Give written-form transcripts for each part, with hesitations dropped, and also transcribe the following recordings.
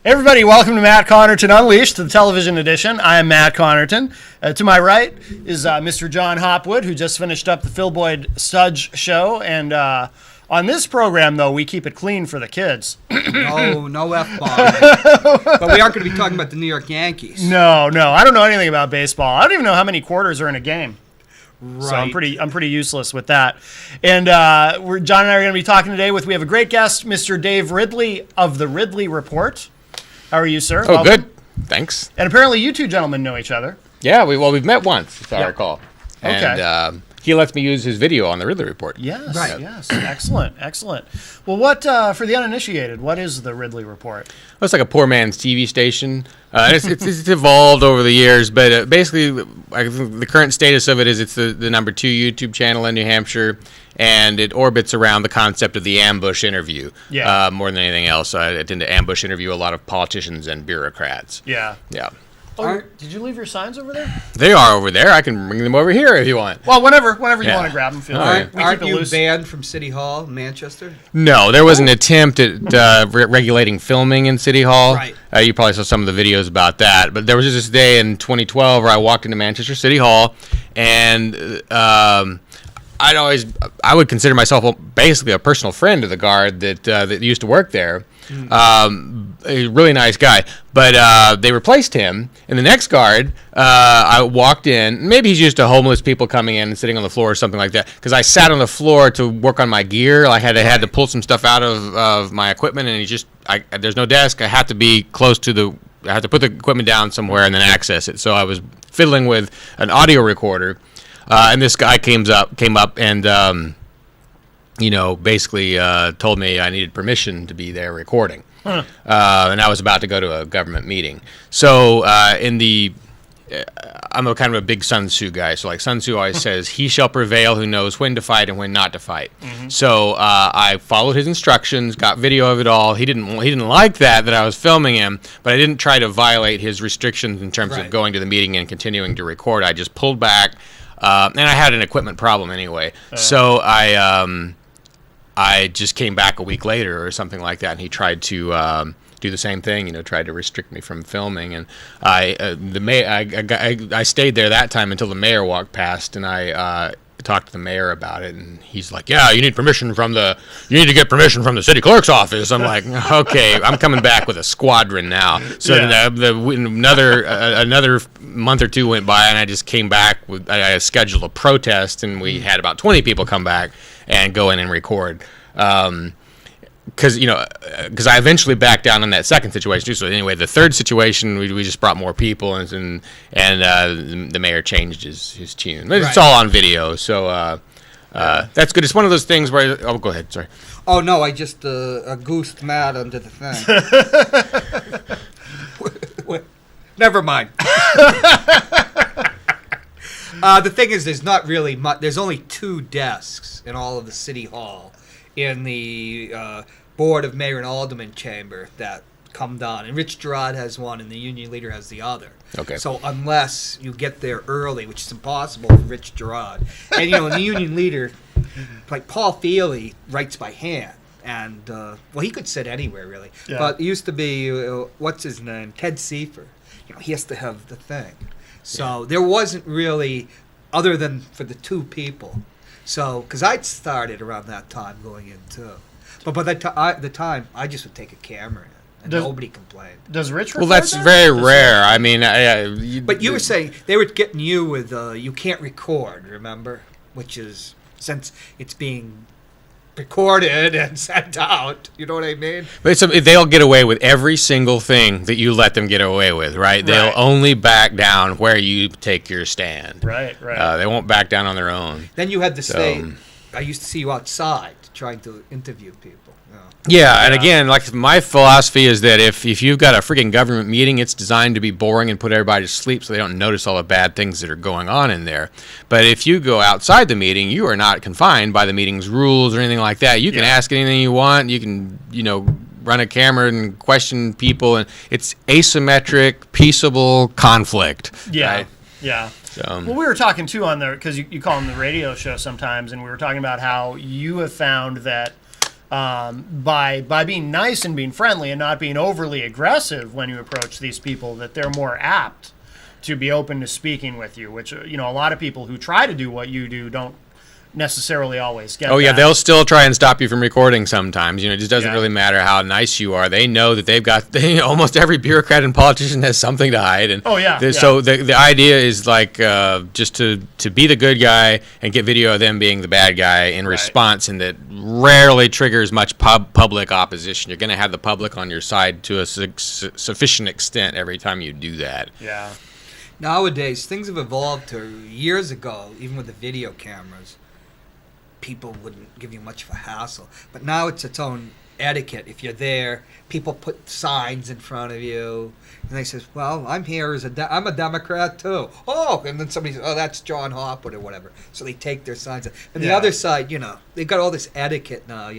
Everybody, welcome to Matt Connarton Unleashed, the television edition. I am Matt Connarton. To my right is Mr. John Hopwood, who just finished up the Phil Boyd Studge show. And on this program, though, we keep it clean for the kids. No F-bomb. But we aren't going to be talking about the New York Yankees. No. I don't know anything about baseball. I don't even know how many quarters are in a game. Right. So I'm pretty useless with that. And John and I are going to be talking today we have a great guest, Mr. Dave Ridley of the Ridley Report. How are you, sir? Oh, good. Thanks. And apparently you two gentlemen know each other. Yeah, we've met once, if I recall. Okay. And he lets me use his video on the Ridley Report. Yes, right. Yes. Excellent. Well, what for the uninitiated, what is the Ridley Report? Well, it's like a poor man's TV station. It's evolved over the years, but basically, the current status of it is it's the number 2 YouTube channel in New Hampshire, and it orbits around the concept of the ambush interview more than anything else. I tend to ambush interview a lot of politicians and bureaucrats. Yeah. Oh, did you leave your signs over there? They are over there. I can bring them over here if you want. Well, whenever you want to grab them, feel free. Aren't you banned from City Hall, Manchester? No, there was an attempt at regulating filming in City Hall. Right. You probably saw some of the videos about that. But there was just this day in 2012 where I walked into Manchester City Hall, and I would consider myself basically a personal friend of the guard that used to work there. A really nice guy, but they replaced him. And the next guard, I walked in. Maybe he's used to homeless people coming in and sitting on the floor or something like that. Because I sat on the floor to work on my gear. I had to pull some stuff out of my equipment, and there's no desk. I have to be close to I have to put the equipment down somewhere and then access it. So I was fiddling with an audio recorder, and this guy came up and basically told me I needed permission to be there recording. And I was about to go to a government meeting. So I'm a kind of a big Sun Tzu guy. So like Sun Tzu always says, he shall prevail who knows when to fight and when not to fight. Mm-hmm. So I followed his instructions, got video of it all. He didn't like that I was filming him, but I didn't try to violate his restrictions in terms of going to the meeting and continuing to record. I just pulled back, and I had an equipment problem anyway. So I just came back a week later or something like that, and he tried to do the same thing, tried to restrict me from filming. And I stayed there that time until the mayor walked past, and I talked to the mayor about it, and he's like, "Yeah, you need to get permission from the city clerk's office." I'm like, "Okay, I'm coming back with a squadron now." So another month or two went by, and I just came back I scheduled a protest, and we had about 20 people come back and go in and record. Because I eventually backed down on that second situation too. So anyway, the third situation, we just brought more people, and the mayor changed his tune. It's all on video, so that's good. It's one of those things where go ahead. Sorry. Oh no, I just goosed Matt under the thing. Never mind. The thing is, there's not really much. There's only 2 desks in all of the City Hall, in the Board of Mayor and Alderman chamber that come down. And Rich Gerard has one, and the union leader has the other. Okay. So unless you get there early, which is impossible for Rich Gerard, and the union leader, like Paul Feely, writes by hand. And, he could sit anywhere, really. Yeah. But it used to be, what's his name? Ted Seifer. He has to have the thing. So there wasn't really, other than for the 2 people. So, because I'd started around that time going in too. But by the time, I just would take a camera in, and nobody complained. Does Rich record? Well, that's very rare. I mean, but you were saying, they were getting you with, you can't record, remember? Which is, since it's being recorded and sent out, you know what I mean? But they'll get away with every single thing that you let them get away with, right? They'll only back down where you take your stand. Right. They won't back down on their own. Then you had to stay. I used to see you outside trying to interview people. Yeah, and again, like my philosophy is that if you've got a freaking government meeting, it's designed to be boring and put everybody to sleep so they don't notice all the bad things that are going on in there. But if you go outside the meeting, you are not confined by the meeting's rules or anything like that. You can ask anything you want. You can, run a camera and question people, and it's asymmetric, peaceable conflict. Yeah, right? Yeah. Well, we were talking too on there, because you call them the radio show sometimes, and we were talking about how you have found that by being nice and being friendly and not being overly aggressive when you approach these people, that they're more apt to be open to speaking with you, which, a lot of people who try to do what you do don't necessarily always get. Oh yeah, that. they'll still try and stop you from recording sometimes. It just doesn't Yeah. really matter how nice you are. They know that they've got almost every bureaucrat and politician has something to hide. And so the idea is like just to be the good guy and get video of them being the bad guy in response, and that rarely triggers much public opposition. You're going to have the public on your side to a sufficient extent every time you do that. Yeah. Nowadays, things have evolved to years ago, even with the video cameras. People wouldn't give you much of a hassle. But now it's its own etiquette. If you're there, people put signs in front of you. And they says, well, I'm here as I'm a Democrat too. Oh, and then somebody says, oh, that's John Hopwood or whatever. So they take their signs. And the other side, they've got all this etiquette now,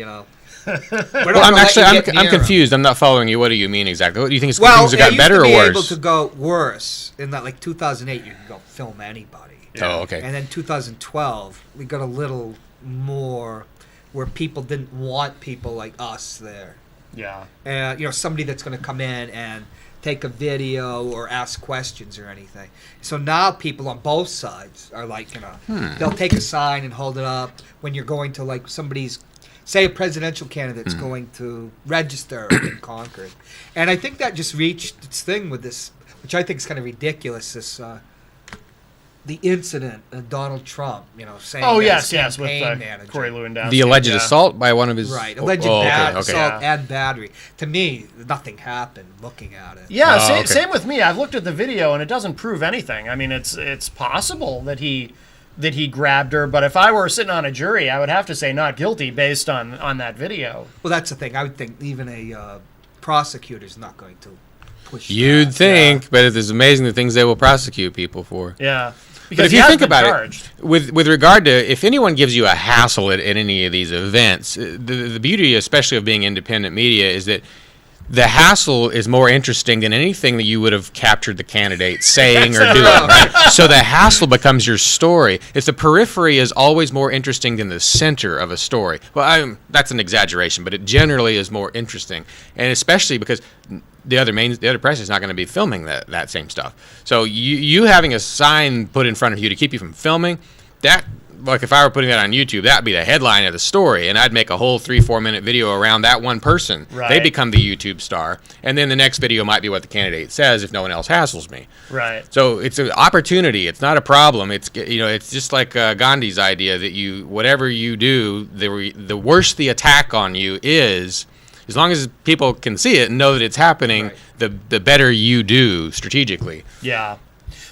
Well, I'm confused. I'm not following you. What do you mean exactly? What do you think? Things have got better or worse? Well, it used to be able to go worse. In that, like 2008, you could go film anybody. Yeah. Oh, okay. And then 2012, we got a little more where people didn't want people like us there. Yeah. And somebody that's going to come in and take a video or ask questions or anything. So now people on both sides are like, they'll take a sign and hold it up when you're going to like somebody's, say a presidential candidate's going to register in Concord. And I think that just reached its thing with this, which I think is kind of ridiculous, this the incident of Donald Trump, saying yes, his with campaign manager. Corey Lewandowski. The alleged assault by one of his... Right, alleged assault and battery. To me, nothing happened looking at it. Yeah, same with me. I've looked at the video, and it doesn't prove anything. I mean, it's possible that he grabbed her, but if I were sitting on a jury, I would have to say not guilty based on that video. Well, that's the thing. I would think even a prosecutor's not going to push You'd that. think, but it's amazing the things they will prosecute people for. Yeah. But if you think about it, with regard to if anyone gives you a hassle at any of these events, the beauty, especially of being independent media, is that the hassle is more interesting than anything that you would have captured the candidate saying or doing. Right? So the hassle becomes your story. If the periphery is always more interesting than the center of a story, well, that's an exaggeration, but it generally is more interesting, and especially because the other press is not going to be filming that same stuff. So you having a sign put in front of you to keep you from filming, that, like if I were putting that on YouTube, that'd be the headline of the story, and I'd make a whole 3-4 minute video around that one person. Right. They become the YouTube star, and then the next video might be what the candidate says if no one else hassles me. Right. So it's an opportunity. It's not a problem. It's it's just like Gandhi's idea that whatever you do, the worse the attack on you is. As long as people can see it and know that it's happening, right, the better you do strategically. Yeah.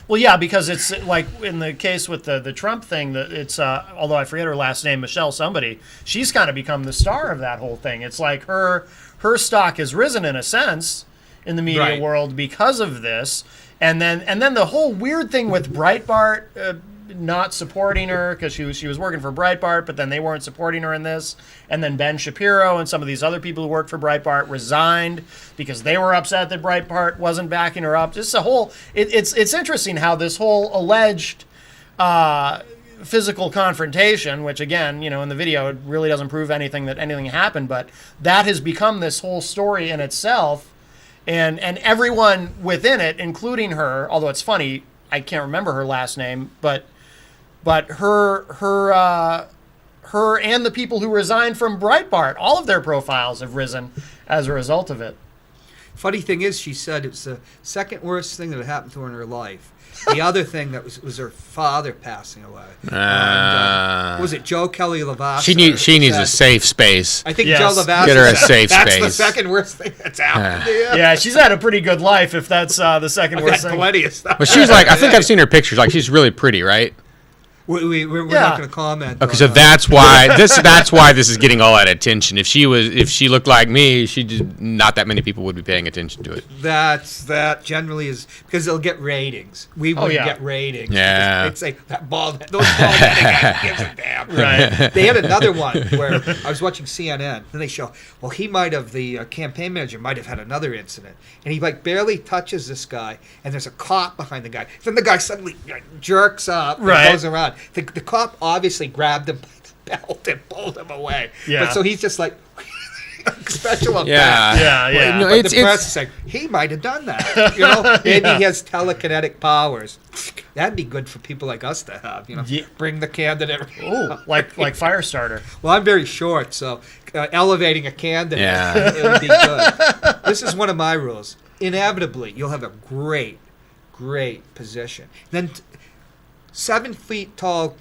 Well, yeah, because it's like in the case with the Trump thing, that it's although I forget her last name, Michelle somebody, she's kind of become the star of that whole thing. It's like her stock has risen in a sense in the media world because of this, and then the whole weird thing with Breitbart not supporting her because she was working for Breitbart, but then they weren't supporting her in this. And then Ben Shapiro and some of these other people who worked for Breitbart resigned because they were upset that Breitbart wasn't backing her up. Just a whole, it's interesting how this whole alleged physical confrontation, which again, in the video, it really doesn't prove anything happened, but that has become this whole story in itself. And everyone within it, including her, although it's funny, I can't remember her last name, but her and the people who resigned from Breitbart, all of their profiles have risen as a result of it. Funny thing is, she said it was the second worst thing that had happened to her in her life. The other thing that was her father passing away. Was it Joe Kelly Lavassa? She needs a safe space. I think Joe Lavassa. Get her a safe that's space. That's the second worst thing that's happened. Yeah, she's had a pretty good life if that's the second worst thing. Plenty of stuff. But she's like, I think I've seen her pictures. Like, she's really pretty, right? We're not going to comment. Okay, so that's why this is getting all that attention. If she looked like me, not that many people would be paying attention to it. That generally is because they'll get ratings. We wouldn't get ratings. Yeah, it's like that bald. Those bald-headed guys gives a damn. Right. They had another one where I was watching CNN, and they show, well, the campaign manager might have had another incident, and he like barely touches this guy, and there's a cop behind the guy. Then the guy suddenly jerks up and goes around. The cop obviously grabbed him belt and pulled him away. Yeah. But so he's just like special effect. Yeah. Well, no, But the press is like, he might have done that. You know, maybe he has telekinetic powers. That'd be good for people like us to have. You know, bring the candidate. Oh, like Firestarter. Well, I'm very short, so elevating a candidate it would be good. This is one of my rules. Inevitably, you'll have a great position. Then 7 feet tall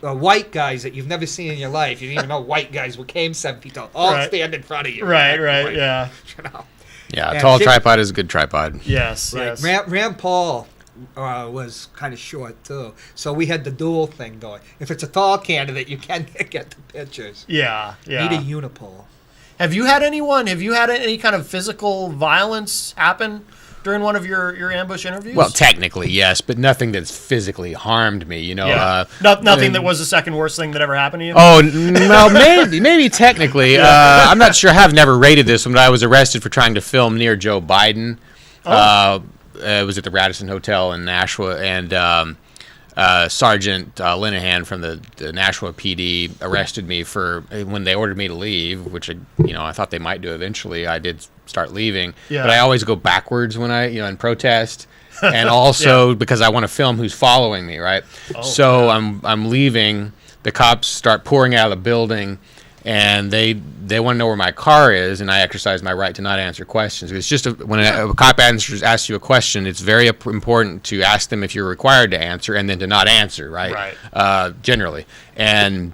white guys that you've never seen in your life. You didn't even know white guys became 7 feet tall. All stand in front of you. Right, yeah. You know? Yeah, a tall tripod is a good tripod. Yes, Right. yes. Rand Paul was kind of short, too. So we had the dual thing going. If it's a tall candidate, you can get the pictures. Yeah. Need a unipole. Have you had any kind of physical violence happen during one of your ambush interviews? Well, technically, yes, but nothing that's physically harmed me, you know. Nothing that was the second worst thing that ever happened to you? Oh, well, maybe technically. I'm not sure. I have never rated this one, but I was arrested for trying to film near Joe Biden. It was at the Radisson Hotel in Nashua, and Sergeant Linehan from the Nashua PD arrested me for when they ordered me to leave, which I thought they might do eventually. I did start leaving, but I always go backwards when I in protest, and also because I want to film who's following me, right? So I'm leaving. The cops start pouring out of the building, and they want to know where my car is, and I exercise my right to not answer questions. It's just when a cop asks you a question, it's very important to ask them if you're required to answer, and then to not answer, right? Generally. And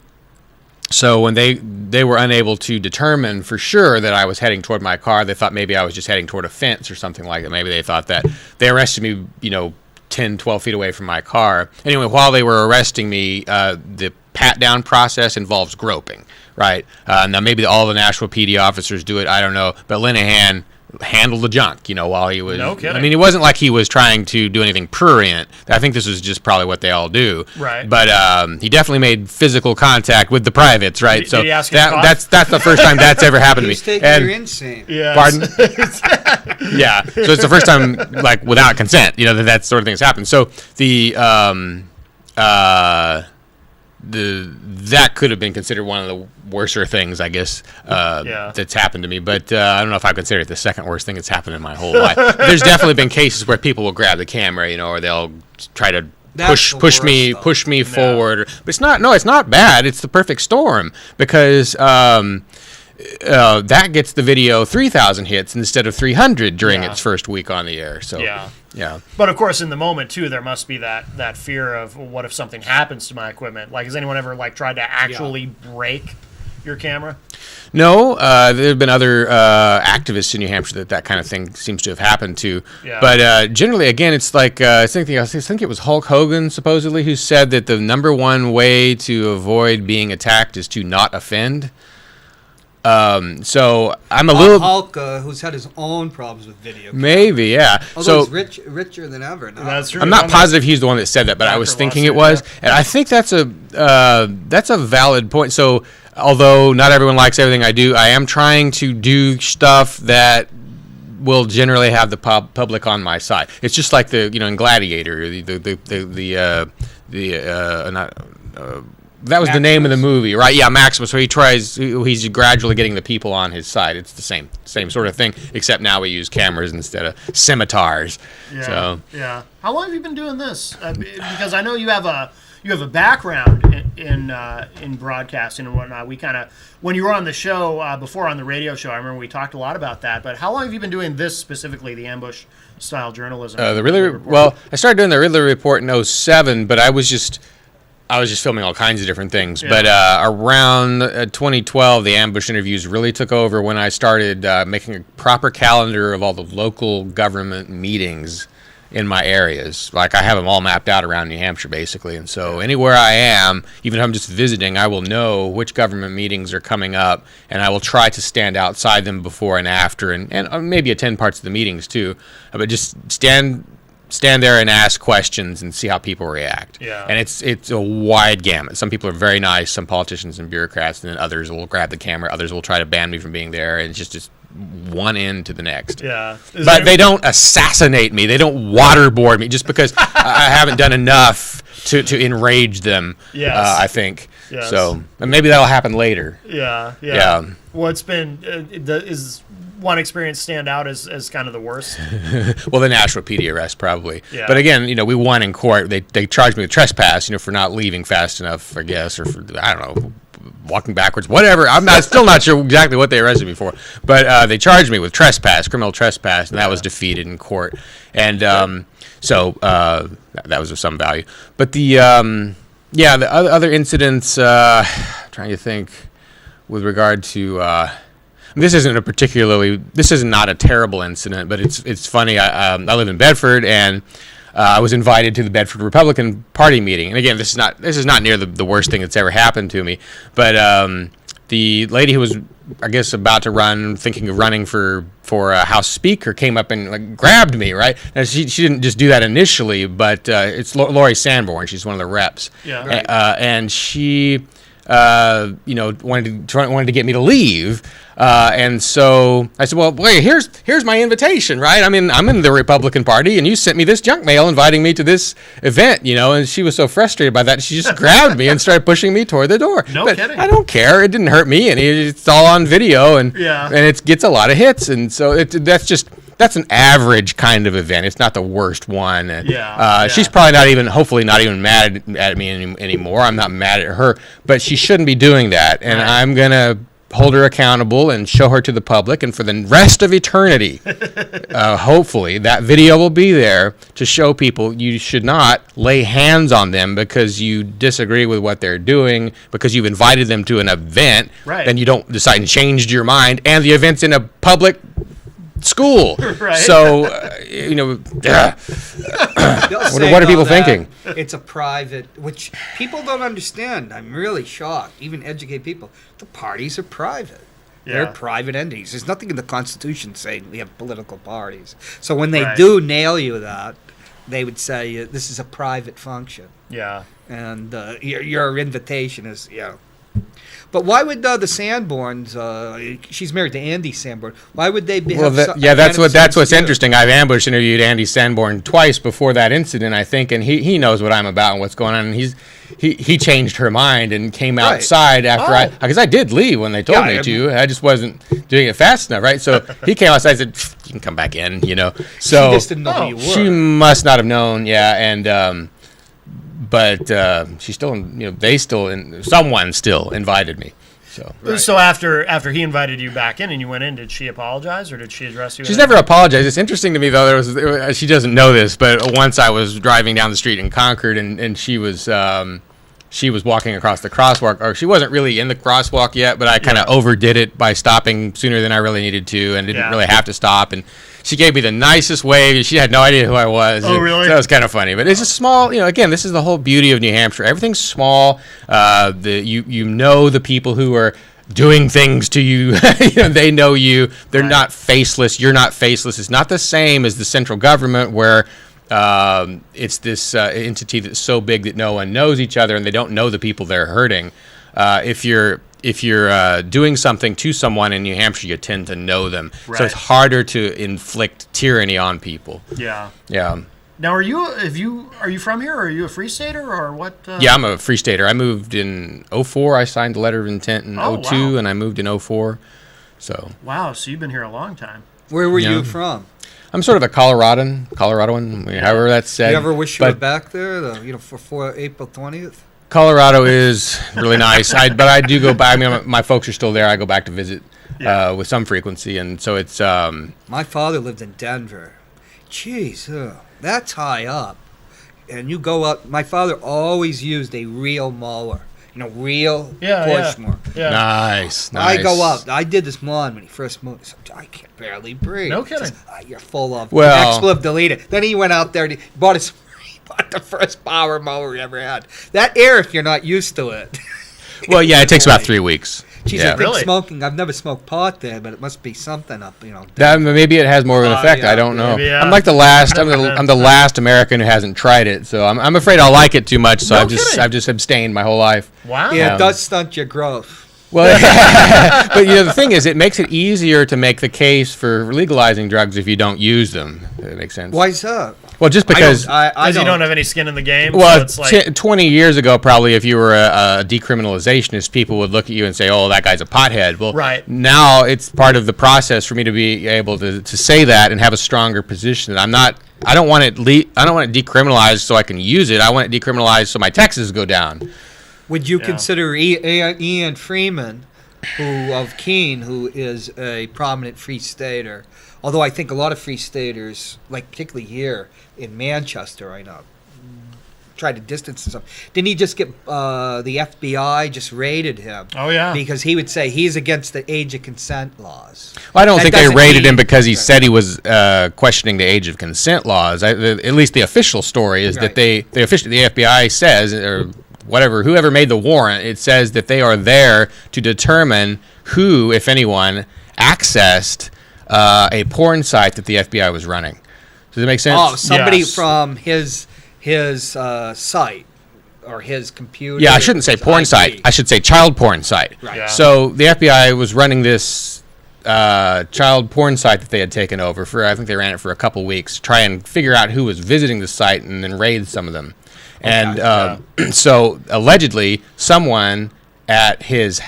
so when they were unable to determine for sure that I was heading toward my car, they thought maybe I was just heading toward a fence or something like that. Maybe they thought that. They arrested me, 10, 12 feet away from my car. Anyway, while they were arresting me, the pat-down process involves groping, right? Now, maybe all the Nashua PD officers do it, I don't know, but Linehan handled the junk, while he was... No kidding. I mean, it wasn't like he was trying to do anything prurient. I think this was just probably what they all do. Right. But he definitely made physical contact with the privates, right? Did he ask you to cough? That's the first time that's ever happened to me. He's taking your insane. Yes. Pardon? Yeah. So it's the first time, like, without consent, that sort of thing has happened. So that could have been considered one of the worser things, I guess, that's happened to me. But I don't know if I consider it the second worst thing that's happened in my whole life. There's definitely been cases where people will grab the camera, or they'll try to push me forward. But it's not bad. It's the perfect storm because that gets the video 3,000 hits instead of 300 during its first week on the air. So yeah. But of course, in the moment too, there must be that fear of what if something happens to my equipment? Like, has anyone ever tried to actually break your camera? No, there have been other activists in New Hampshire that kind of thing seems to have happened to. Yeah. But generally, again, it's like I think it was Hulk Hogan supposedly who said that the number one way to avoid being attacked is to not offend. So I'm a little Hulk, who's had his own problems with video. Maybe, yeah. Although he's richer than ever now. That's true. I'm not positive he's the one that said that, but I was thinking it was, and I think that's a valid point. So, although not everyone likes everything I do, I am trying to do stuff that will generally have the public on my side. It's just like in Gladiator, that was Maximus. The name of the movie, right? Yeah, Maximus. So he's gradually getting the people on his side. It's the same sort of thing, except now we use cameras instead of scimitars. Yeah. How long have you been doing this? Because I know you have a background in broadcasting and whatnot. We when you were on the show before on the radio show, I remember we talked a lot about that. But how long have you been doing this specifically, the ambush style journalism? I started doing the Ridley Report in 2007, but I was just filming all kinds of different things. Yeah. But around 2012, the ambush interviews really took over when I started making a proper calendar of all the local government meetings in my areas. Like, I have them all mapped out around New Hampshire, basically. And so anywhere I am, even if I'm just visiting, I will know which government meetings are coming up, and I will try to stand outside them before and after, and maybe attend parts of the meetings, too. But just stand there and ask questions and see how people react. Yeah. And it's a wide gamut. Some people are very nice, some politicians and bureaucrats, and then others will grab the camera, others will try to ban me from being there, and it's just one end to the next. Yeah. But they don't assassinate me. They don't waterboard me just because I haven't done enough to enrage them, I think. Yes. So and maybe that'll happen later. Yeah. Yeah. What's been is one experience stand out as kind of the worst? Well, the Nashville PD arrest probably. Yeah. But again, we won in court. They charged me with trespass, for not leaving fast enough, I guess, or for, I don't know, walking backwards, whatever. Still not sure exactly what they arrested me for. But they charged me with trespass, criminal trespass, and that was defeated in court. And so that was of some value. But the other incidents, I'm trying to think with regard to. This is not a terrible incident, but it's funny. I live in Bedford, and I was invited to the Bedford Republican Party meeting. And again, this is not near the worst thing that's ever happened to me. But the lady who was, I guess, about to run, thinking of running for a House Speaker, came up and grabbed me. Right, now she didn't just do that initially, but it's Lori Sanborn. She's one of the reps. Yeah. Right. And she. Wanted to get me to leave, and so I said, "Well, wait, here's my invitation, right? I'm in the Republican Party, and you sent me this junk mail inviting me to this event, And she was so frustrated by that, she just grabbed me and started pushing me toward the door. No but kidding. I don't care. It didn't hurt me, and it's all on video, and it gets a lot of hits, and so that's an average kind of event. It's not the worst one. She's probably hopefully not even mad at me anymore. I'm not mad at her, but she shouldn't be doing that. And I'm going to hold her accountable and show her to the public. And for the rest of eternity, hopefully, that video will be there to show people you should not lay hands on them because you disagree with what they're doing, because you've invited them to an event. Right. Then you don't decide and changed your mind, and the event's in a public school. Right. So, what are people thinking? It's a private, which people don't understand. I'm really shocked. Even educated people. The parties are private. Yeah. They're private entities. There's nothing in the Constitution saying we have political parties. So when they do nail you that, they would say this is a private function. Yeah. And your invitation is, But why would the Sanborns? She's married to Andy Sanborn. Why would they be? That's what's interesting. I've interviewed Andy Sanborn twice before that incident, I think, and he knows what I'm about and what's going on. And he changed her mind and came outside after because I did leave when they told me to. I just wasn't doing it fast enough, right? So he came outside and said, "You can come back in," So she just didn't know who you were. She must not have known, and. But she still, someone still invited me. So after he invited you back in and you went in, did she apologize or did she address you? She's never apologized. It's interesting to me though. She doesn't know this, but once I was driving down the street in Concord and she was walking across the crosswalk, or she wasn't really in the crosswalk yet, but I kind of overdid it by stopping sooner than I really needed to, and didn't really have to stop. And she gave me the nicest wave. She had no idea who I was. Oh, really? So that was kind of funny. But it's a small, again, this is the whole beauty of New Hampshire. Everything's small. The people who are doing things to you, they know you. They're not faceless. You're not faceless. It's not the same as the central government where it's this entity that's so big that no one knows each other and they don't know the people they're hurting. If you're doing something to someone in New Hampshire, you tend to know them. Right. So it's harder to inflict tyranny on people. Yeah. Yeah. Now, are you from here, or are you a Free Stater, or what? Yeah, I'm a Free Stater. I moved in 2004. I signed the letter of intent in 2002, and I moved in 2004. So. Wow. So you've been here a long time. Where were you from? I'm sort of a Coloradoan, however that's said. You ever wish you were back there, for April 20th? Colorado is really nice, but I do go back. I mean, my folks are still there. I go back to visit with some frequency, and so it's. My father lived in Denver. Jeez, that's high up, and you go up. My father always used a real mower, real push mower. Yeah. Nice. I go up. I did this lawn when he first moved. I can't barely breathe. No kidding. You're full of expletive deleted. Then he went out there and he bought the first power mower he ever had. That air, if you're not used to it. Well, yeah, it takes about 3 weeks. Geez, I think smoking. I've never smoked pot there, but it must be something up, That maybe it has more of an effect. I don't know. I'm like the last. I'm the last American who hasn't tried it, so I'm afraid I'll like it too much. So I've just abstained my whole life. Wow. Yeah, it does stunt your growth. Well, but the thing is, it makes it easier to make the case for legalizing drugs if you don't use them. If that makes sense. Why's that? Well, just because Because you don't have any skin in the game. well, so it's like, 20 years ago, probably, if you were a decriminalizationist, people would look at you and say, "Oh, that guy's a pothead." Well, Right. now it's part of the process for me to be able to say that and have a stronger position. I don't want it decriminalized so I can use it. I want it decriminalized so my taxes go down. Would you consider Ian Freeman, of Keene, who is a prominent Free Stater? Although I think a lot of Free Staters, like particularly here in Manchester, I know, try to distance himself. Didn't he just get the FBI just raided him? Oh, yeah. Because he would say he's against the age of consent laws. Well, I don't That think they doesn't raided him mean- because he said he was questioning the age of consent laws. At least the official story is that Right. the FBI says, or whoever made the warrant, it says that they are there to determine who, if anyone, accessed a porn site that the FBI was running. Does that make sense? Oh, somebody Yes. from his site or his computer. Yeah, I shouldn't say his porn IP. site. I should say child porn site. Right. Yeah. So the FBI was running this child porn site that they had taken over for, I think they ran it for a couple weeks, to try and figure out who was visiting the site and then raid some of them. And so allegedly someone at his,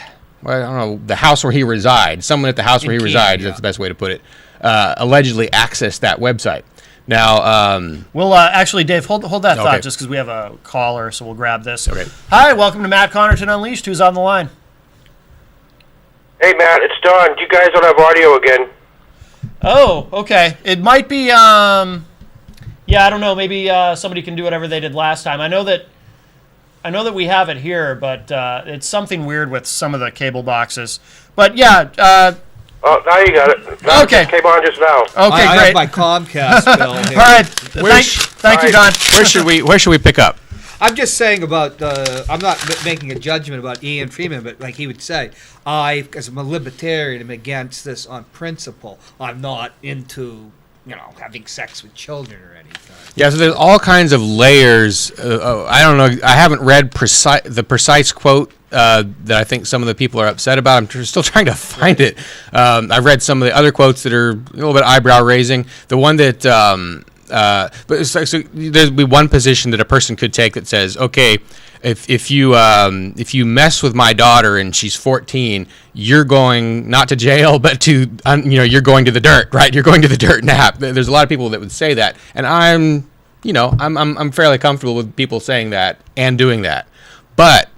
well, I don't know, the house where he resides, someone at the house where he Keene, resides, yeah. that's the best way to put it, allegedly accessed that website. Now, Well, actually, Dave, hold that Okay. thought just because we have a caller, so we'll grab this. Okay. Hi, welcome to Matt Connarton Unleashed. Who's on the line? Hey, Matt, it's Don. You guys don't have audio again. Oh, okay. It might be, yeah, I don't know. Maybe somebody can do whatever they did last time. I know that we have it here, but it's something weird with some of the cable boxes. But yeah, Oh, now you got it. Now Okay. It came on just now. okay, I great. have my Comcast bill here. All right, thank you, Don. where should we pick up? I'm just saying about, I'm not making a judgment about Ian Freeman, but like he would say, as I'm a libertarian, am against this on principle. I'm not into, having sex with children or anything. Yeah, so there's all kinds of layers. I don't know. I haven't read the precise quote that I think some of the people are upset about. I'm still trying to find it. I've read some of the other quotes that are a little bit eyebrow raising. The one that, but so there's be one position that a person could take that says, okay, if you mess with my daughter and she's 14, you're going not to jail, but to you're going to the dirt, right? You're going to the dirt nap. There's a lot of people that would say that, and I'm fairly comfortable with people saying that and doing that. But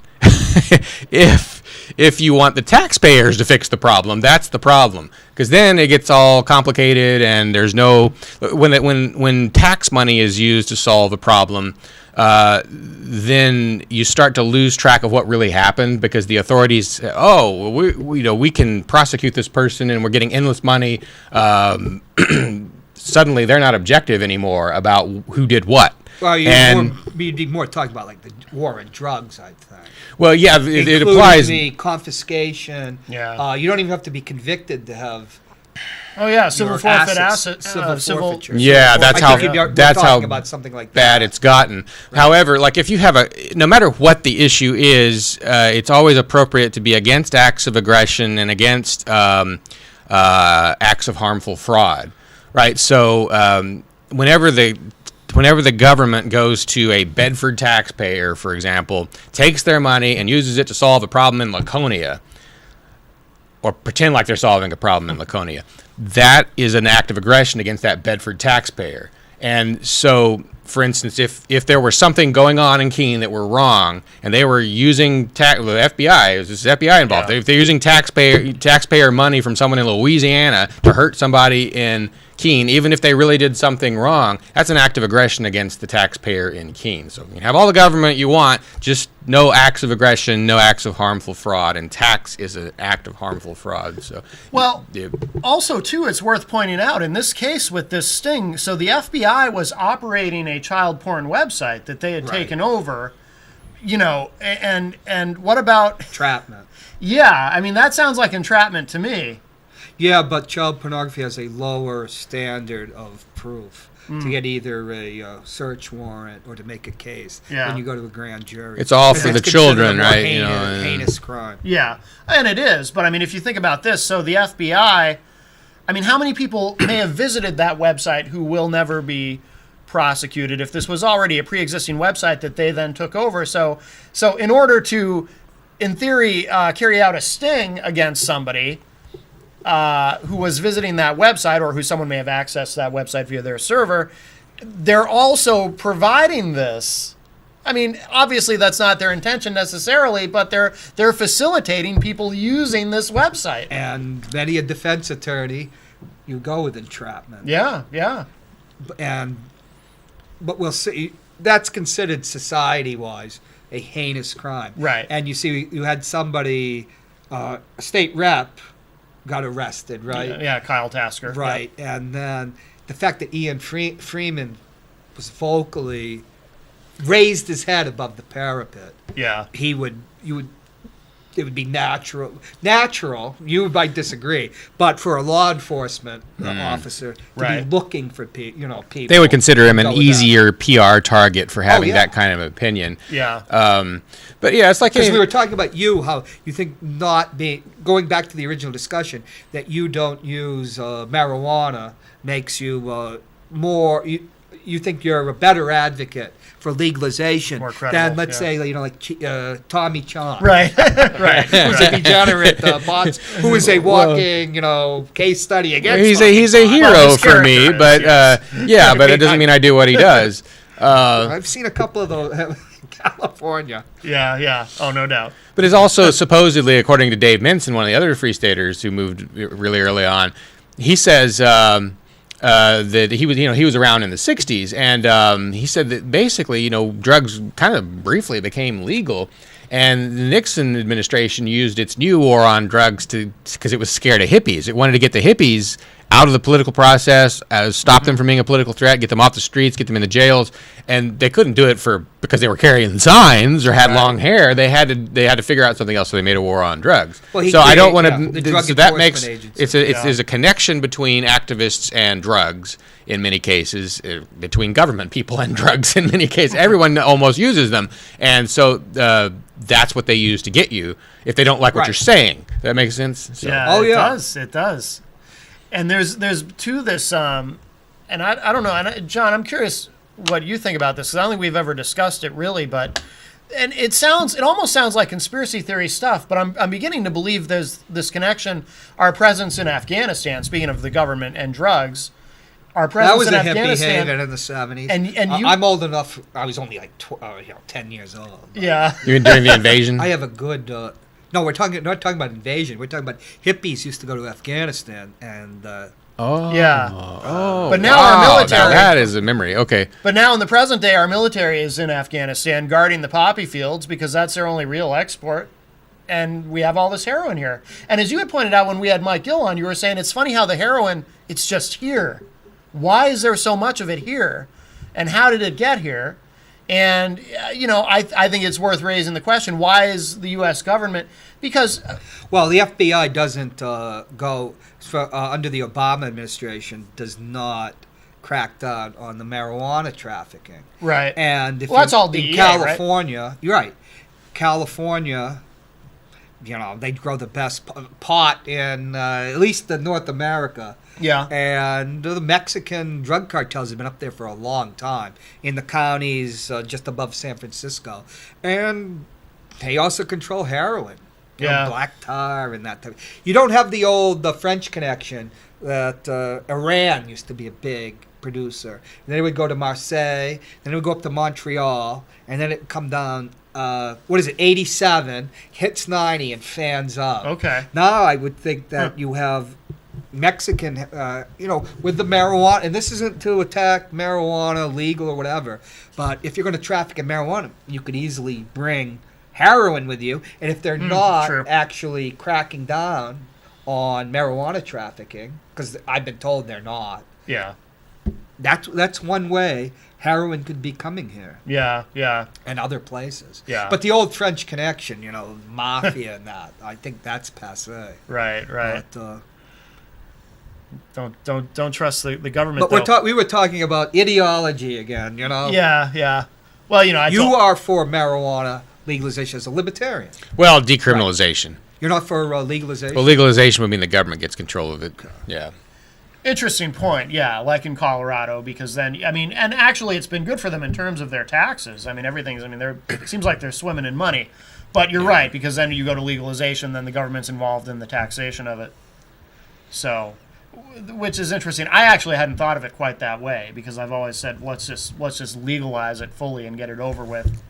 if you want the taxpayers to fix the problem, that's the problem, because then it gets all complicated, and there's no when tax money is used to solve a problem. Then you start to lose track of what really happened, because the authorities say, oh, we can prosecute this person and we're getting endless money. Suddenly they're not objective anymore about who did what. Well, you'd be more talking about like the war on drugs, I think. Well, yeah, it Including applies. the confiscation. Yeah. You don't even have to be convicted to have. Oh yeah, civil your forfeit assets, asset, civil forfeiture. Yeah, that's I how think we're that's talking how about something like bad that. it's gotten. However, like if you have no matter what the issue is, it's always appropriate to be against acts of aggression and against acts of harmful fraud, right? So whenever the government goes to a Bedford taxpayer, for example, takes their money and uses it to solve a problem in Laconia, or pretend like they're solving a problem in Laconia, that is an act of aggression against that Bedford taxpayer. And so, for instance, if there was something going on in Keene that were wrong, and they were using the FBI, there's FBI involved. Yeah. If they're using taxpayer money from someone in Louisiana to hurt somebody in Keene, even if they really did something wrong, that's an act of aggression against the taxpayer in Keene. So you can have all the government you want, just no acts of aggression, no acts of harmful fraud, and tax is an act of harmful fraud. So, Well, yeah. also, too, it's worth pointing out, in this case with this sting, so the FBI was operating a child porn website that they had taken over, and what about... Entrapment. Yeah, I mean, that sounds like entrapment to me. Yeah, but child pornography has a lower standard of proof to get either a search warrant or to make a case when you go to a grand jury. It's all Because for the that's considered children, a more right? Heinous crime. Yeah, and it is, but I mean, if you think about this, so the FBI, I mean, how many people may have visited that website who will never be prosecuted if this was already a pre-existing website that they then took over. So in order to, in theory, carry out a sting against somebody who was visiting that website, or who someone may have accessed that website via their server, they're also providing this. I mean, obviously that's not their intention necessarily, but they're facilitating people using this website. And many a defense attorney, you go with entrapment. Yeah. But we'll see. That's considered society-wise a heinous crime. Right. And you see, you had somebody, a state rep, got arrested, right? Yeah, Kyle Tasker. Right. Yeah. And then the fact that Ian Freeman was vocally raised his head above the parapet. Yeah. It would be natural. You might disagree, but for a law enforcement officer to Right. be looking for people, They would consider him an go with easier PR target for having yeah. that kind of opinion. Yeah. But yeah, it's like because we were talking about how you think not being going back to the original discussion that you don't use marijuana makes you more. You think you're a better advocate for legalization More credible, than, let's yeah. say, like Tommy Chong. Right. Right. Who's a degenerate bots, who is a walking, case study against. he's a hero Well, his for me, character but is, yeah, but it doesn't mean I do what he does. I've seen a couple of those in California. Yeah. Oh, no doubt. But it's also supposedly, according to Dave Minson, one of the other Free Staters who moved really early on, he says that he was around in the 60s, and he said that basically, drugs kind of briefly became legal, and the Nixon administration used its new war on drugs because it was scared of hippies. It wanted to get the hippies out of the political process, stop them from being a political threat, get them off the streets, get them in the jails, and they couldn't do it because they were carrying signs or had long hair. They had to figure out something else, so they made a war on drugs. Well, so I don't want the to. drug So that makes enforcement agency. there's a connection between activists and drugs in many cases, between government people and drugs in many cases. Everyone almost uses them, and so that's what they use to get you if they don't like what Right. you're saying. Does that make sense? So. Yeah. yeah. It does. And there's to this, and I don't know, and John, I'm curious what you think about this, because I don't think we've ever discussed it really, but and it almost sounds like conspiracy theory stuff, but I'm beginning to believe there's this connection. Our presence in Afghanistan, speaking of the government and drugs, our That presence was in a hippie Afghanistan. haven in the 70s. And you- I'm old enough. I was only like 10 years old. Yeah. You mean during the invasion? I have a good. No, we're not talking about invasion. We're talking about hippies used to go to Afghanistan and. Yeah. Oh, But now wow. our military- Now that is a memory. Okay. But now in the present day, our military is in Afghanistan guarding the poppy fields because that's their only real export. And we have all this heroin here. And as you had pointed out when we had Mike Gill on, you were saying it's funny how the heroin, it's just here. Why is there so much of it here? And how did it get here? And, I think it's worth raising the question, why is the U.S. government, because... Well, the FBI doesn't go, under the Obama administration, does not crack down on the marijuana trafficking. Right. And if Well, that's all in DEA, California, right? You're right. California, they grow the best pot in at least the North America. Yeah. And the Mexican drug cartels have been up there for a long time in the counties just above San Francisco. And they also control heroin. Yeah. Black tar and that type. You don't have the French connection that Iran used to be a big producer. And then it would go to Marseille, then it would go up to Montreal, and then it would come down, 87, hits 90 and fans up. Okay. Now I would think that you have Mexican, with the marijuana, and this isn't to attack marijuana, legal or whatever, but if you're going to traffic in marijuana, you could easily bring heroin with you, and if they're not true. actually cracking down on marijuana trafficking, because I've been told they're not, Yeah. that's one way heroin could be coming here. Yeah. And other places. Yeah. But the old French connection, mafia and that, I think that's passé. Right. But, Don't trust the government, but though. we were talking about ideology again, Yeah. Well, You are for marijuana legalization as a libertarian. Well, decriminalization. You're not for legalization? Well, legalization would mean the government gets control of it. Yeah. Interesting point. Yeah, like in Colorado, because then and actually, it's been good for them in terms of their taxes. I mean, everything's. I mean, it seems like they're swimming in money. But you're right, because then you go to legalization, then the government's involved in the taxation of it. So, which is interesting. I actually hadn't thought of it quite that way, because I've always said let's just legalize it fully and get it over with.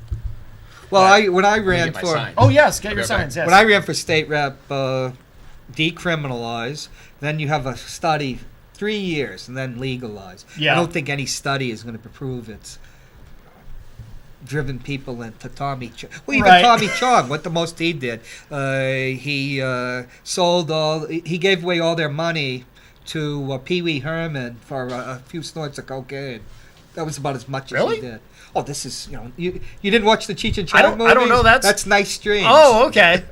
Well, when I ran get my for sign. Oh yes, get your signs. Yes. when I ran for state rep, decriminalize, then you have a study 3 years, and then legalize. Yeah. I don't think any study is going to prove it's driven people into Tommy Chong. Well, even Right. Tommy Chong, what the most he did, he he gave away all their money to Pee Wee Herman for a few snorts of cocaine. That was about as much Really? as he did. Oh, this is, you didn't watch the Cheech and Chong movies? I don't know. That's nice dreams. Oh, okay.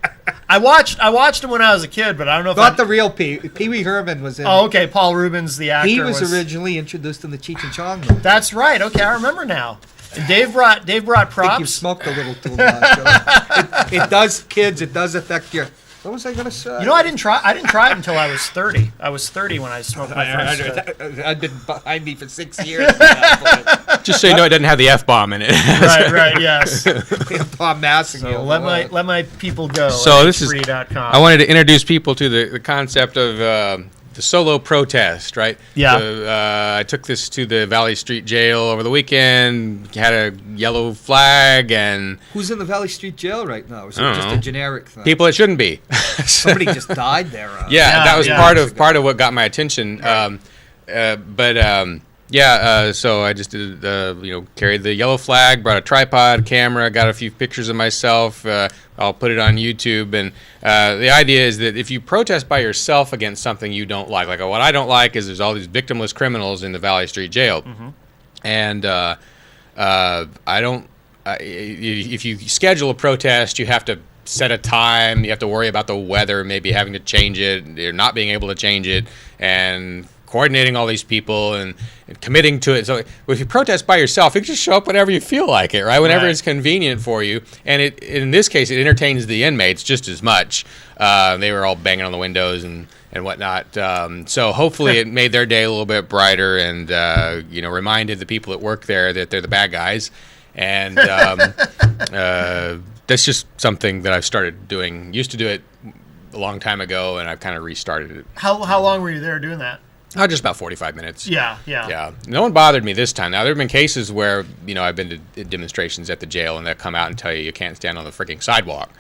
I watched them when I was a kid, but I don't know if Not the real Pee Wee Herman was in. Oh, okay. Paul Rubens, the actor. He was originally introduced in the Cheech and Chong movie. That's right. Okay, I remember now. And Dave brought I think props. you smoked a little too much. It does, kids. It does affect your. What was I going to say? You know, I didn't try it until I was 30. I was 30 when I smoked my first. I've been behind me for 6 years. Now, Just so you know, it doesn't have the F-bomb in it. Right. Yes. Tom Massing. So let my people go. So this is. free.com. I wanted to introduce people to the concept of the solo protest, right? Yeah. I took this to the Valley Street Jail over the weekend. Had a yellow flag and Who's in the Valley Street Jail right now? Is it I don't just know. a generic thing? people it shouldn't be. Somebody just died there. Yeah, that was yeah. part of what got my attention. So I just did, carried the yellow flag, brought a tripod, camera, got a few pictures of myself. I'll put it on YouTube. And the idea is that if you protest by yourself against something you don't like what I don't like is there's all these victimless criminals in the Valley Street Jail, and I don't. If you schedule a protest, you have to set a time. You have to worry about the weather, maybe having to change it, or not being able to change it, and coordinating all these people and committing to it. So if you protest by yourself, you can just show up whenever you feel like it, right? Whenever Right. it's convenient for you. And in this case, it entertains the inmates just as much. They were all banging on the windows and whatnot. So hopefully it made their day a little bit brighter and, reminded the people that work there that they're the bad guys. And that's just something that I've started doing. Used to do it a long time ago, and I've kind of restarted it. How long were you there doing that? Oh, just about 45 minutes. Yeah. Yeah. No one bothered me this time. Now, there have been cases where, I've been to demonstrations at the jail, and they'll come out and tell you can't stand on the freaking sidewalk.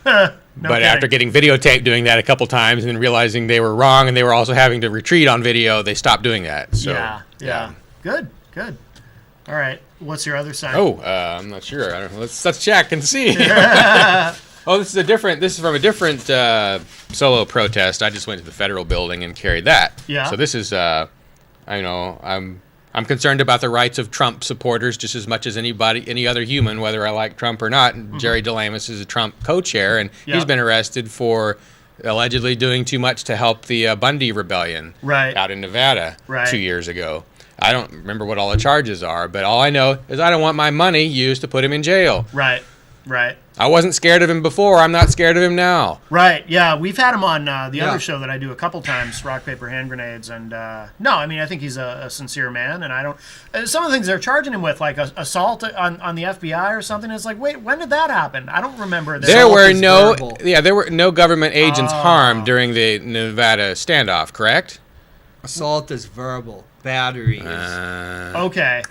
No But kidding. after getting videotaped doing that a couple times and then realizing they were wrong and they were also having to retreat on video, they stopped doing that. So, Yeah. Good. All right. What's your other sign? Oh, I'm not sure. Let's check and see. Oh, this is from a different solo protest. I just went to the federal building and carried that. Yeah. So this is, I'm concerned about the rights of Trump supporters just as much as any other human, whether I like Trump or not. Jerry DeLamus is a Trump co-chair, and he's been arrested for allegedly doing too much to help the Bundy rebellion out in Nevada 2 years ago. I don't remember what all the charges are, but all I know is I don't want my money used to put him in jail. Right. I wasn't scared of him before. I'm not scared of him now. Right. Yeah, we've had him on the other show that I do a couple times, Rock, Paper, Hand Grenades, and I think he's a sincere man, and I don't. Some of the things they're charging him with, like assault on the FBI or something, it's like, wait, when did that happen? I don't remember. There were no government agents harmed during the Nevada standoff, correct? Assault is verbal. Battery is Okay.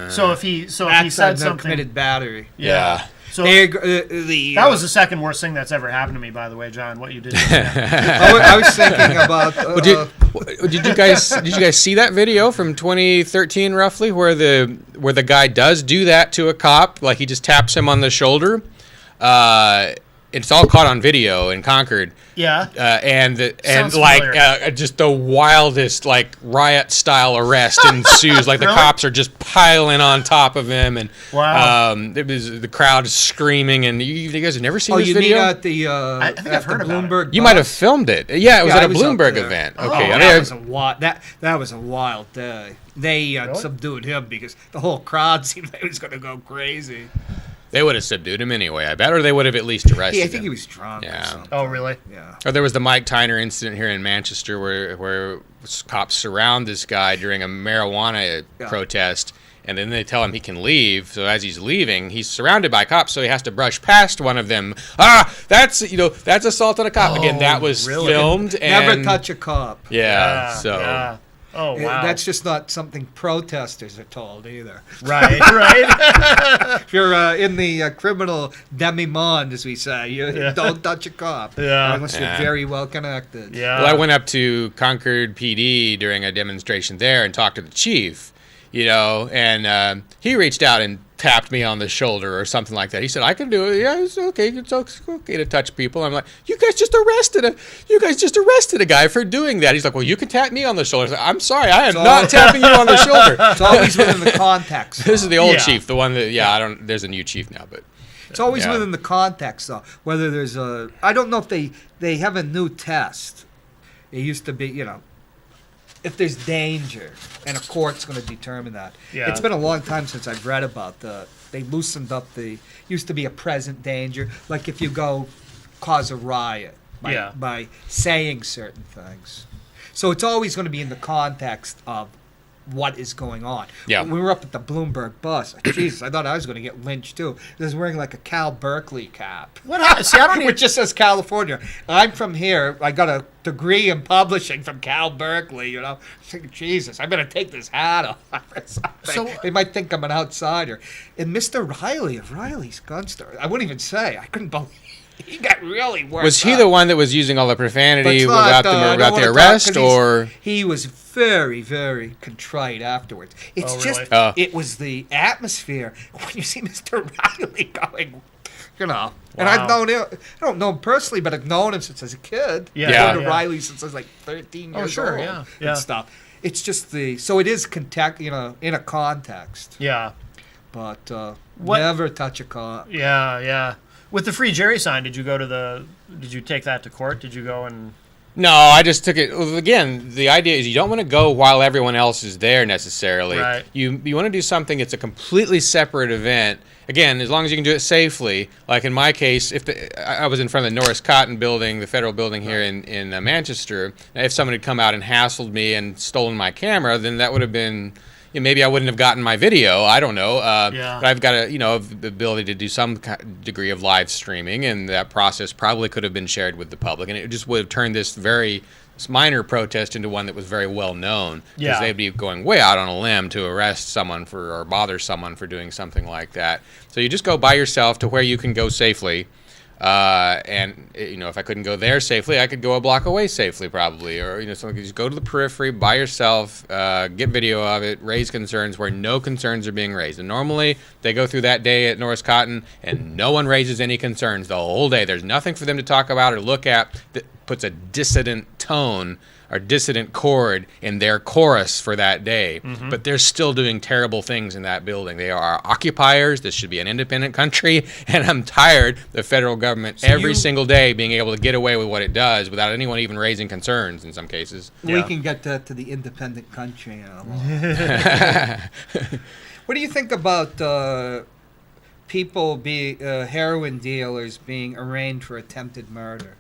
So if he acts said on something, committed battery. Yeah. So that was the second worst thing that's ever happened to me, by the way, John. What you did. I was thinking about. Did you guys see that video from 2013 roughly where the guy does do that to a cop, like he just taps him on the shoulder? It's all caught on video in Concord. Yeah. Just the wildest riot style arrest ensues. Like the cops are just piling on top of him, and it was the crowd screaming. And you guys have never seen this video? Mean at the I think I've heard about Bloomberg. You might have filmed it. Yeah, it was at a Bloomberg event. Okay, that was a wild day. They subdued him because the whole crowd seemed like it was going to go crazy. They would have subdued him anyway, I bet, or they would have at least arrested him. I think he was drunk. Yeah. Or something. Oh, really? Yeah. Or there was the Mike Tyner incident here in Manchester where cops surround this guy during a marijuana protest, and then they tell him he can leave. So as he's leaving, he's surrounded by cops, so he has to brush past one of them. That's assault on a cop. Again, that was filmed. And Never touch a cop. Yeah. Yeah. Oh, wow. That's just not something protesters are told either. Right, right. If you're in the criminal demi-monde, as we say, you don't touch a cop. Yeah. Unless you're very well connected. Yeah. Well, I went up to Concord PD during a demonstration there and talked to the chief, and he reached out and tapped me on the shoulder or something like that. He said, "I can do it. Yeah, it's okay. It's okay to touch people." I'm like, "You guys just arrested a guy for doing that." He's like, "Well, you can tap me on the shoulder." I said, "I'm sorry, I am not tapping you on the shoulder." It's always within the context. This is the old Yeah. chief, the one that I don't. There's a new chief now, but It's always within the context, though. Whether there's I don't know if they have a new test. It used to be, if there's danger, and a court's going to determine that. Yeah. It's been a long time since I've read about they loosened up used to be a present danger, like if you go cause a riot by saying certain things. So it's always going to be in the context of what is going on. Yeah. When we were up at the Bloomberg bus, Jesus, I thought I was going to get lynched too. I was wearing like a Cal Berkeley cap. What happened? See, I don't even... Which just says California. I'm from here. I got a degree in publishing from Cal Berkeley, I'm thinking, Jesus, I better take this hat off or something. So- They might think I'm an outsider. And Mr. Riley of Riley's Gun Store, I wouldn't even say. I couldn't believe he got really worked was he up. the one that was using all the profanity Let's not, about I the don't wanna talk, arrest, 'cause or he was very, very contrite afterwards. It's Oh, just really? it was the atmosphere when you see Mr. Riley going, And Wow. I've known him. I don't know him personally, but I've known him since I was a kid. Yeah. I've known Yeah. Riley since I was like 13 years sure, old. yeah, yeah. And stuff. It's just so it is in a context, Yeah. but What- never touch a cop. Yeah, yeah. With the free Jerry sign, did you take that to court? Did you go and... No, I just took it. Well, again, the idea is you don't want to go while everyone else is there necessarily. Right. You want to do something that's a completely separate event. Again, as long as you can do it safely. Like in my case, I was in front of the Norris Cotton building, the federal building here in Manchester. If someone had come out and hassled me and stolen my camera, then that would have been... maybe I wouldn't have gotten my video. I don't know. But I've got the ability to do some degree of live streaming, and that process probably could have been shared with the public, and it just would have turned this very minor protest into one that was very well known. Because they'd be going way out on a limb to arrest someone or bother someone for doing something like that. So you just go by yourself to where you can go safely. And if I couldn't go there safely, I could go a block away safely, probably, or something. Just go to the periphery by yourself, get video of it, raise concerns where no concerns are being raised. And normally they go through that day at Norris Cotton, and no one raises any concerns the whole day. There's nothing for them to talk about or look at that puts a dissident tone or dissident chord in their chorus for that day. Mm-hmm. But they're still doing terrible things in that building. They are occupiers. This should be an independent country. And I'm tired of the federal government every single day being able to get away with what it does without anyone even raising concerns in some cases. We can get to the independent country in a moment. What do you think about people heroin dealers being arraigned for attempted murder?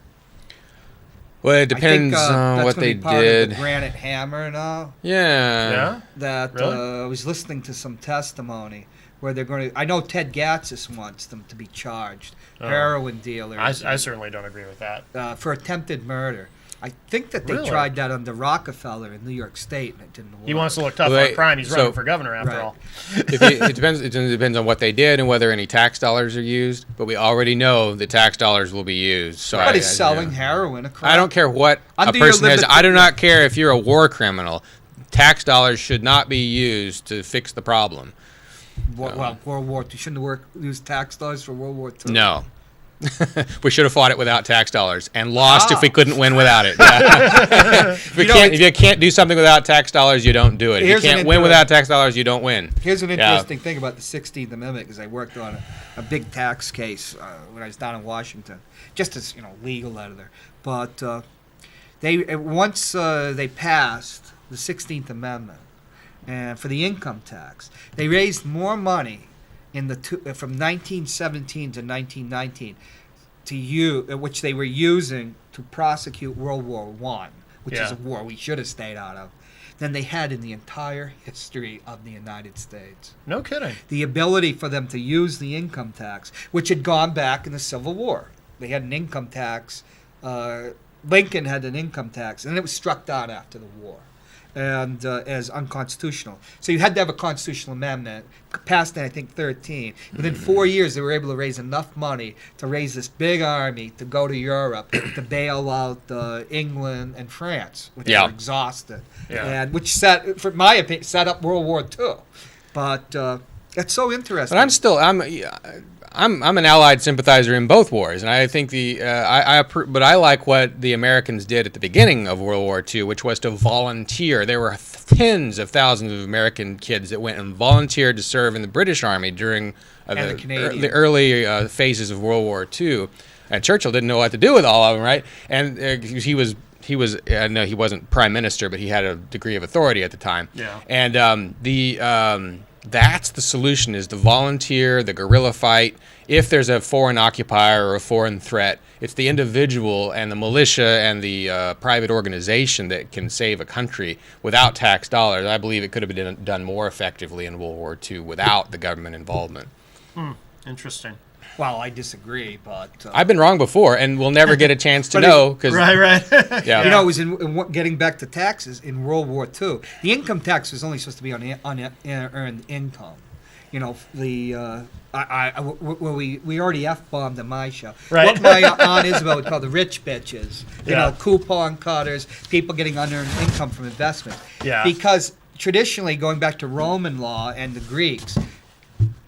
Well, it depends on what they did. The Granite Hammer now. Yeah. Yeah? That Really? I was listening to some testimony where they're going to. I know Ted Gatsis wants them to be charged. Heroin dealers. I certainly don't agree with that. For attempted murder. I think that they Really? tried that under Rockefeller in New York State, and it didn't work. He wants to look tough Well, on crime. He's running so- for governor, after Right. all. It depends. It depends on what they did and whether any tax dollars are used. But we already know that tax dollars will be used. So Somebody's selling heroin. I don't care what Under a your person has. limit- I do not care if you're a war criminal. Tax dollars should not be used to fix the problem. Well, World War II. Shouldn't have used tax dollars for World War II. No. We should have fought it without tax dollars and lost if we couldn't win without it. Yeah. If you can't do something without tax dollars, you don't do it. If you can't win without tax dollars, you don't win. Here's an interesting thing about the 16th Amendment, because I worked on a big tax case when I was down in Washington, just as legal editor. But once they passed the 16th Amendment, and for the income tax, they raised more money from 1917 to 1919 which they were using to prosecute World War I, which is a war we should have stayed out of, than they had in the entire history of the United States. No kidding. The ability for them to use the income tax, which had gone back in the Civil War. They had an income tax. Lincoln had an income tax, and it was struck down after the war and as unconstitutional. So you had to have a constitutional amendment, passed in, I think, 13. Within 4 years, they were able to raise enough money to raise this big army to go to Europe to bail out England and France, which were exhausted, and which for my opinion, set up World War II. But it's so interesting. But I'm an Allied sympathizer in both wars, and I think but I like what the Americans did at the beginning of World War II, which was to volunteer. There were tens of thousands of American kids that went and volunteered to serve in the British Army during the early phases of World War II. And Churchill didn't know what to do with all of them, right? And he wasn't prime minister, but he had a degree of authority at the time. Yeah. And that's the solution, is the volunteer, the guerrilla fight. If there's a foreign occupier or a foreign threat, it's the individual and the militia and the private organization that can save a country without tax dollars. I believe it could have been done more effectively in World War II without the government involvement. Interesting. Well, I disagree, but I've been wrong before, and we'll never get a chance to know. Right. Yeah. You know, it was in getting back to taxes in World War II. The income tax was only supposed to be on unearned income. You know, we already F-bombed on my show. Right. What my Aunt Isabel would call the rich bitches. You know, coupon cutters, people getting unearned income from investment. Yeah. Because traditionally, going back to Roman law and the Greeks,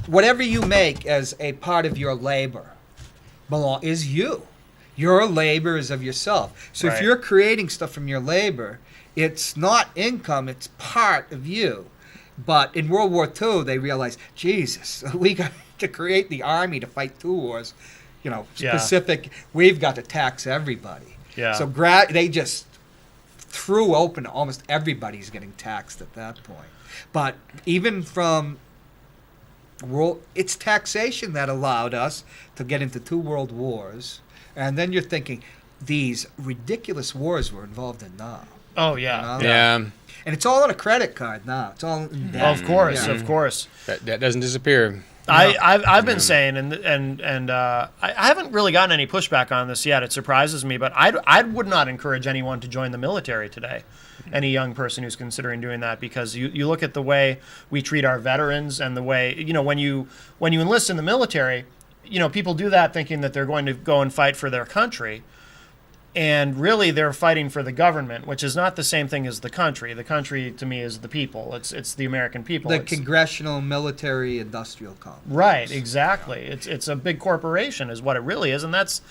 whatever you make as a part of your labor is you. Your labor is of yourself. So if you're creating stuff from your labor, it's not income, it's part of you. But in World War II, they realized, Jesus, we got to create the army to fight two wars, specific. We've got to tax everybody. Yeah. So they just threw open, almost everybody's getting taxed at that point. But even from it's taxation that allowed us to get into 2 world wars, and then you're thinking these ridiculous wars we're involved in now. Oh yeah, yeah. And it's all on a credit card now. It's all in debt. Of course. That doesn't disappear. I've been saying, and I haven't really gotten any pushback on this yet. It surprises me, but I would not encourage anyone to join the military today. Any young person who's considering doing that, because you look at the way we treat our veterans and the way, when you enlist in the military, people do that thinking that they're going to go and fight for their country. And really, they're fighting for the government, which is not the same thing as the country. The country, to me, is the people. It's the American people. The congressional military industrial complex. Right, exactly. It's a big corporation, is what it really is, and that's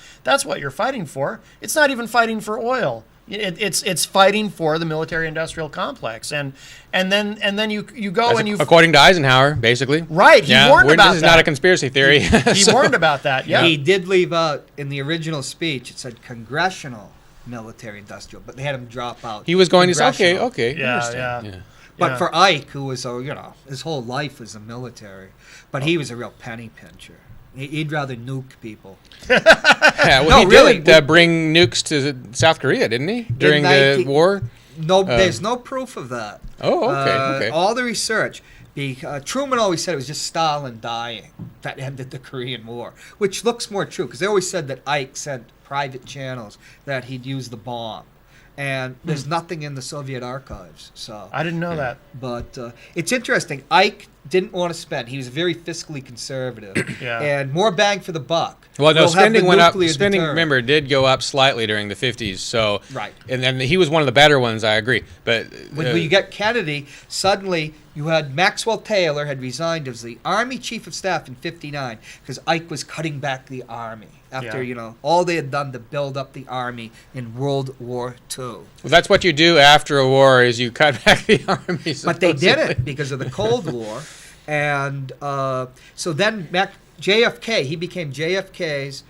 what you're fighting for. It's not even fighting for oil. It's fighting for the military industrial complex, and then you go and you, according to Eisenhower, basically. Right, he warned about that. This is not a conspiracy theory. He warned about that. Yeah, he did leave out in the original speech. It said congressional military industrial, but they had him drop out. He was going to say, okay, yeah. But for Ike, who was his whole life was the military, but he was a real penny pincher. He'd rather nuke people. He did bring nukes to South Korea, didn't he? During the war? No, there's no proof of that. Oh, okay. All the research. Truman always said it was just Stalin dying that ended the Korean War, which looks more true, because they always said that Ike sent private channels that he'd use the bomb. And there's nothing in the Soviet archives. So I didn't know that. But it's interesting. Ike didn't want to spend. He was very fiscally conservative. And more bang for the buck. Well, no, spending went up. Spending, remember, did go up slightly during the 50s. So and then he was one of the better ones, I agree. But when you get Kennedy, suddenly you had Maxwell Taylor had resigned as the Army Chief of Staff in '59 because Ike was cutting back the Army after all they had done to build up the Army in World War II. Well, that's what you do after a war, is you cut back the Army. But they didn't because of the Cold War, and so then JFK, he became JFK's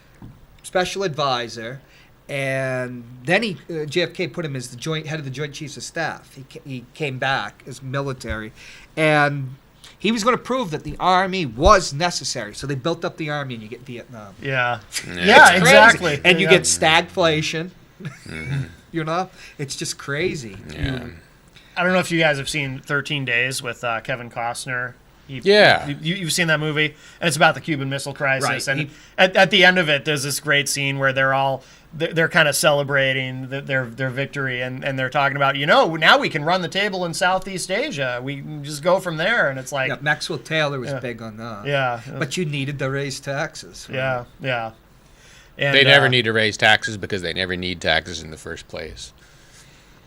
special advisor, and then JFK put him as the head of the Joint Chiefs of Staff. He came back as military, and He was going to prove that the army was necessary. So they built up the army, and you get Vietnam. Yeah. Yeah. Yeah, Crazy. exactly. And you Yeah. get stagflation. You know, it's just crazy. Yeah. I don't know if you guys have seen 13 Days with Kevin Costner. Yeah. You've seen that movie, and it's about the Cuban Missile Crisis. Right. And at the end of it, there's this great scene where they're kind of celebrating their victory, and they're talking about, now we can run the table in Southeast Asia. We can just go from there, and it's like, Yeah, Maxwell Taylor was big on that. yeah, But you needed to raise taxes. yeah, yeah. And, They never need to raise taxes because they never need taxes in the first place.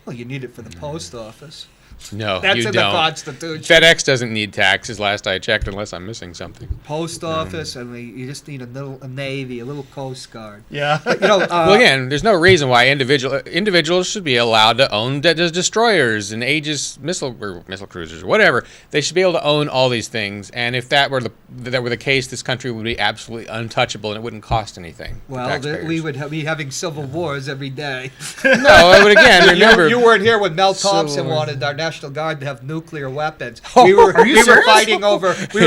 Well, you need it for the post office. No, That's you in don't. the Constitution. FedEx doesn't need taxes, last I checked, unless I'm missing something. Post office, and you just need a navy, a little Coast Guard. Yeah. Well, again, there's no reason why individuals should be allowed to own destroyers and Aegis missile cruisers or whatever. They should be able to own all these things. And if that were the case, this country would be absolutely untouchable and it wouldn't cost anything. for Well, taxpayers. we would be having civil wars every day. No, but again, remember. You weren't here when Mel Thompson Civil War. wanted our National Guard to have nuclear weapons. Oh, We were are you serious?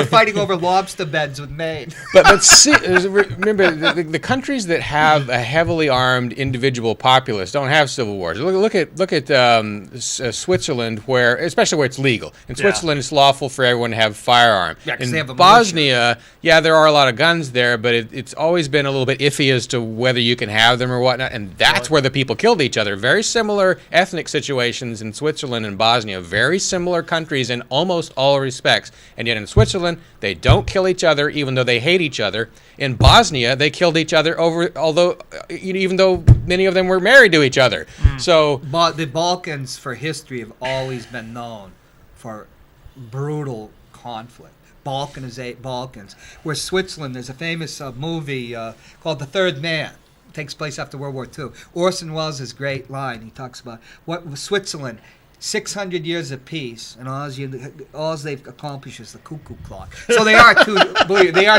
fighting over lobster beds with Maine. But see, remember, the countries that have a heavily armed individual populace don't have civil wars. Look at Switzerland, especially where it's legal. In Switzerland, it's lawful for everyone to have a firearm. Yeah, 'cause In they have a Bosnia, there are a lot of guns there, but it's always been a little bit iffy as to whether you can have them or whatnot, and that's where the people killed each other. Very similar ethnic situations in Switzerland and Bosnia. Very similar countries in almost all respects. And yet in Switzerland, they don't kill each other, even though they hate each other. In Bosnia, they killed each other even though many of them were married to each other. So But the Balkans, for history, have always been known for brutal conflict. Balkans. Where Switzerland, there's a famous movie called The Third Man. It takes place after World War II. Orson Welles' great line, he talks about what was Switzerland, 600 years of peace, and all they've accomplished is the cuckoo clock. So they are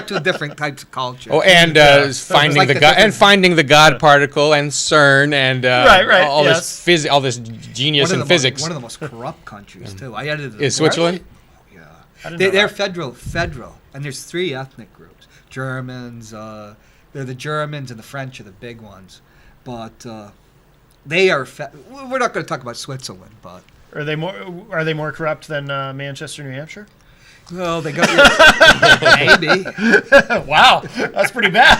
two different types of culture. Oh, and finding like the the God different- and finding the God particle and CERN and Right, all yes. this all this genius in physics. One of the most corrupt countries too. I edited Is Switzerland? Yeah, didn't know they're that. federal, and there's three ethnic groups. Germans, they're the Germans, and the French are the big ones. But they are. We're not going to talk about Switzerland, but Are they more corrupt than Manchester, New Hampshire? well, they got maybe. Wow, that's pretty bad.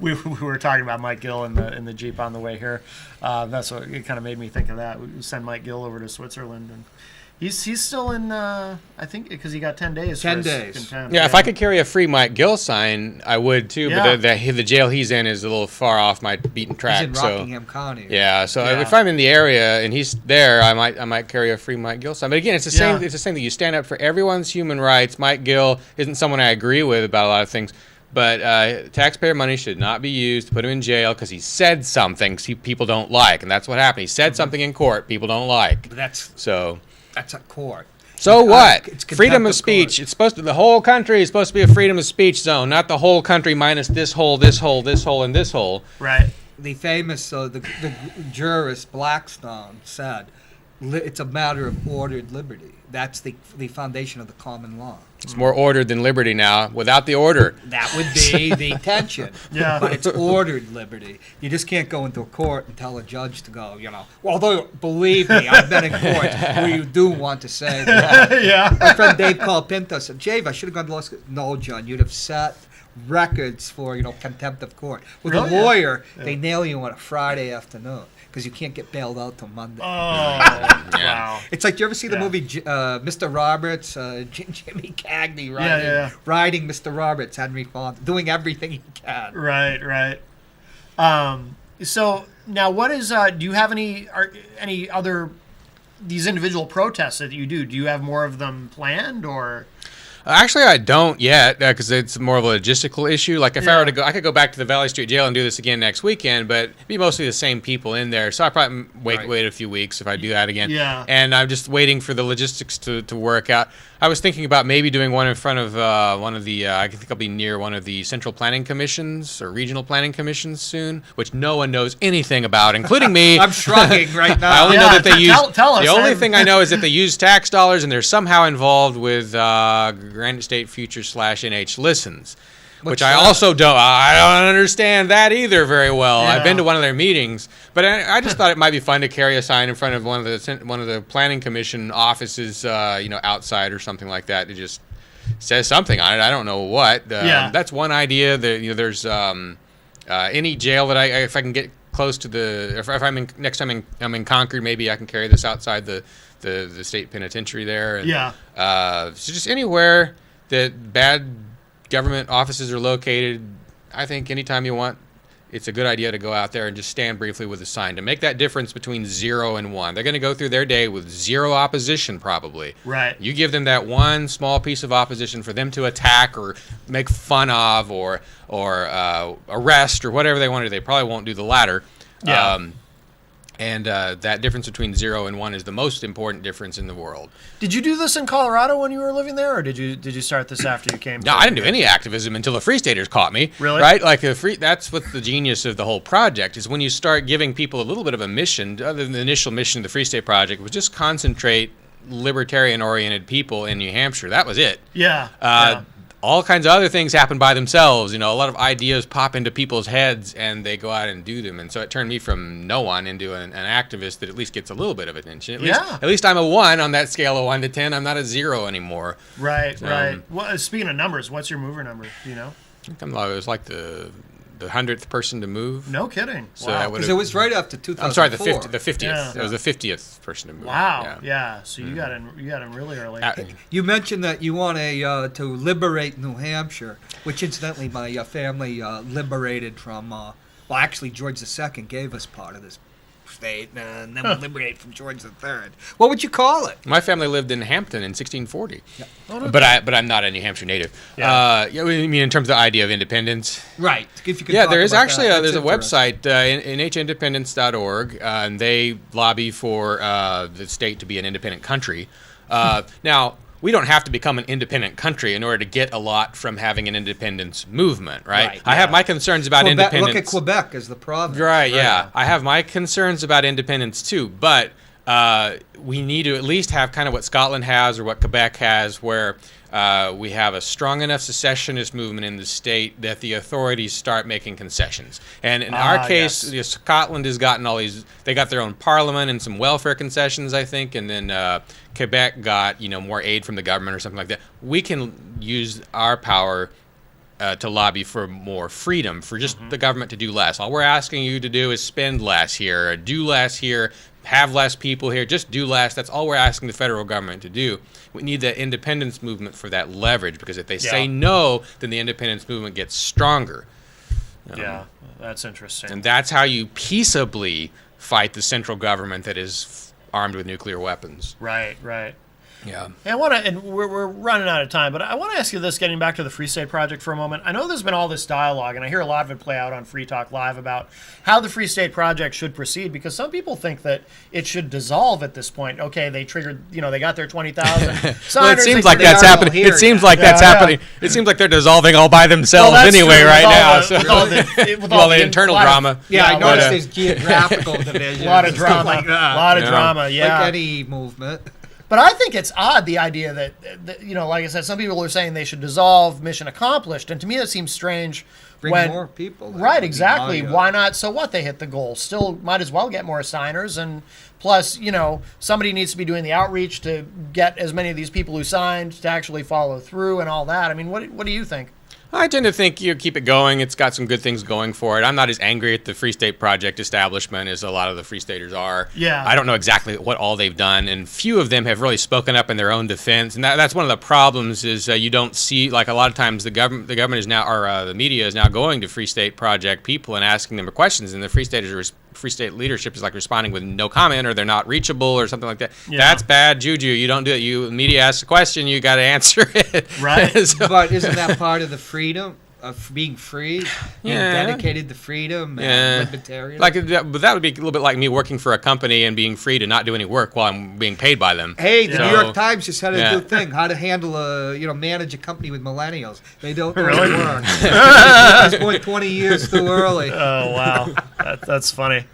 we were talking about Mike Gill in the Jeep on the way here. That's what it kind of made me think of that. We send Mike Gill over to Switzerland, and he's still in. I think because he got 10 days. 10 for his days. contempt. Yeah, if I could carry a free Mike Gill sign, I would too. Yeah. But the jail he's in is a little far off my beaten track. He's in so Rockingham County. yeah, so Yeah. if I'm in the area and he's there, I might carry a free Mike Gill sign. But again, it's the same. Yeah. It's the same thing. You stand up for everyone's human rights. Mike Gill isn't someone I agree with about a lot of things. But taxpayer money should not be used to put him in jail because he said something people don't like, and that's what happened. He said something in court people don't like. But that's a court. So what? It's Freedom contempt of of speech. court. It's supposed to. The whole country is supposed to be a freedom of speech zone, not the whole country minus this hole, this hole, this hole, and this hole. Right. The famous the jurist Blackstone said, "It's a matter of ordered liberty. That's the foundation of the common law." It's more ordered than liberty now. Without the order, That would be the tension. Yeah. But it's ordered liberty. You just can't go into a court and tell a judge to go, Although, believe me, I've been in courts where you do want to say that. Yeah. My friend Dave Pinto said, Jave, I should have gone to law school. No, John, you'd have set records for, contempt of court. With Really? a lawyer, they nail you on a Friday afternoon because you can't get bailed out till Monday. Oh. Wow. It's like, do you ever see the Yeah. movie Mr. Roberts? Jimmy Cagney Yeah. riding Mr. Roberts, Henry Fonda, doing everything he can. Right. So now, what is? Do you have any other these individual protests that you do? Do you have more of them planned, or? Actually, I don't yet because it's more of a logistical issue. Like if I Yeah. were to go, I could go back to the Valley Street Jail and do this again next weekend, but it'd be mostly the same people in there. So I probably wait a few weeks if I do that again. Yeah. And I'm just waiting for the logistics to work out. I was thinking about maybe doing one in front of one of the. I think I'll be near one of the central planning commissions or regional planning commissions soon, which no one knows anything about, including me. I'm shrugging right now. I only know that they use. Tell us. The only thing I know is that they use tax dollars and they're somehow involved with Granite State Future /NH Listens, which I also don't. I don't understand that either very well. Yeah. I've been to one of their meetings, but I just thought it might be fun to carry a sign in front of one of the planning commission offices, outside or something like that. It just says something on it. I don't know what. That's one idea. There's any jail that if I can get close to if I'm in next time I'm in Concord, maybe I can carry this outside the state penitentiary there. And, so just anywhere that bad government offices are located, I think anytime you want, it's a good idea to go out there and just stand briefly with a sign to make that difference between 0 and 1. They're going to go through their day with 0 opposition probably. Right. You give them that one small piece of opposition for them to attack or make fun of or arrest or whatever they want to do. They probably won't do the latter. Yeah. And that difference between 0 and 1 is the most important difference in the world. Did you do this in Colorado when you were living there, or did you start this after you came? No, I didn't do any activism until the Free Staters caught me. Really? Right? Like that's what the genius of the whole project is when you start giving people a little bit of a mission. Other than the initial mission of the Free State Project was just concentrate libertarian-oriented people in New Hampshire. That was it. Yeah. All kinds of other things happen by themselves. A lot of ideas pop into people's heads and they go out and do them. And so it turned me from no one into an activist that at least gets a little bit of attention. At least I'm a 1 on that scale of 1 to 10. I'm not a 0 anymore. Right. Well, speaking of numbers, what's your mover number? Do you know? I think it was like the 100th person to move. No kidding. So wow. Because it was right after 2004. I'm sorry, the 50th. Yeah. It was the 50th person to move. Wow. Yeah. So you got in really early. You mentioned that you want to liberate New Hampshire, which incidentally my family liberated from. Actually, George II gave us part of this state, and then we liberated from George III. What would you call it? My family lived in Hampton in 1640. Yeah. But I'm not a New Hampshire native. Yeah. I mean, in terms of the idea of independence. Right. If you could Yeah, talk there is about actually that. there's a That's website, nhindependence.org, and they lobby for the state to be an independent country. Now, we don't have to become an independent country in order to get a lot from having an independence movement, right? I have my concerns about Quebec, independence. look at Quebec as the province. Right, yeah. I have my concerns about independence too, but we need to at least have kind of what Scotland has or what Quebec has, where we have a strong enough secessionist movement in the state that the authorities start making concessions. And in our case, Scotland has gotten all these, they got their own parliament and some welfare concessions, I think, and then Quebec got, more aid from the government or something like that. We can use our power to lobby for more freedom, for just the government to do less. All we're asking you to do is spend less here, or do less here, have less people here, just do less. That's all we're asking the federal government to do. We need the independence movement for that leverage, because if they say no, then the independence movement gets stronger. Yeah, that's interesting. And that's how you peaceably fight the central government that is armed with nuclear weapons. Right. Yeah. And we're running out of time, but I want to ask you this, getting back to the Free State Project for a moment. I know there's been all this dialogue, and I hear a lot of it play out on Free Talk Live about how the Free State Project should proceed, because some people think that it should dissolve at this point. Okay, they triggered, they got their 20,000 signers. Well, it seems like they that's are all happening. here It seems now. like that's happening. It seems like they're dissolving all by themselves anyway right now. With all The internal drama. Yeah, I a lot noticed of- there's geographical divisions. A lot of and stuff drama. like that. A lot of drama, yeah. Like any movement. But I think it's odd, the idea that, like I said, some people are saying they should dissolve, mission accomplished. And to me, that seems strange. Bring more people. Right, exactly. Why not? So what? They hit the goal. Still, might as well get more signers. And plus, somebody needs to be doing the outreach to get as many of these people who signed to actually follow through and all that. I mean, what do you think? I tend to think you keep it going. It's got some good things going for it. I'm not as angry at the Free State Project establishment as a lot of the Free Staters are. Yeah. I don't know exactly what all they've done, and few of them have really spoken up in their own defense. And that's one of the problems is you don't see, like a lot of times the government is now, or the media is now going to Free State Project people and asking them questions, and the Free Staters are Free State leadership is like responding with no comment or they're not reachable or something like that. Yeah. That's bad juju. You don't do it. The media asks a question, you got to answer it. Right. So- But isn't that part of the freedom of being free Yeah. and dedicated to freedom and libertarian? But that would be a little bit like me working for a company and being free to not do any work while I'm being paid by them. Hey, the So- New York Times just had a Yeah. good thing: how to handle manage a company with millennials. They don't Really? work. It's going 20 years too early. Oh wow, that's funny.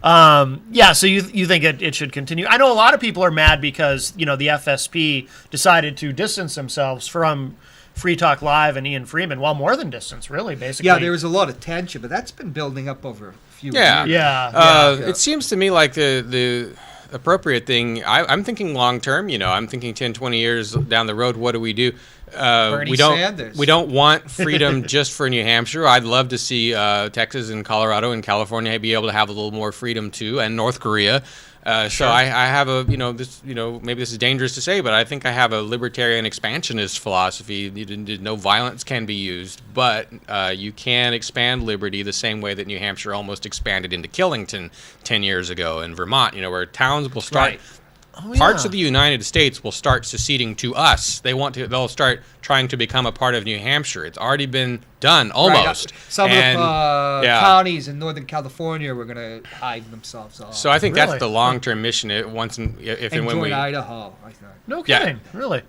Yeah, so you think it should continue? I know a lot of people are mad because the FSP decided to distance themselves from Free Talk Live and Ian Freeman. Well, more than distance, really, basically. Yeah, there was a lot of tension, but that's been building up over a few Yeah. years. Yeah. It seems to me like the appropriate thing, I'm thinking long term, I'm thinking 10, 20 years down the road, what do we do? Bernie Sanders. We don't want freedom just for New Hampshire. I'd love to see Texas and Colorado and California be able to have a little more freedom too, and North Korea. So I have maybe this is dangerous to say, but I think I have a libertarian expansionist philosophy. No violence can be used, but you can expand liberty the same way that New Hampshire almost expanded into Killington 10 years ago, in Vermont, where towns will start. Right. Parts of the United States will start seceding to us. They'll start trying to become a part of New Hampshire. It's already been done almost. Right. Some And, of the yeah. counties in Northern California were going to hide themselves off. So I think Really? that's the long-term mission. If and when join we, Idaho, I think. No Yeah. kidding, really,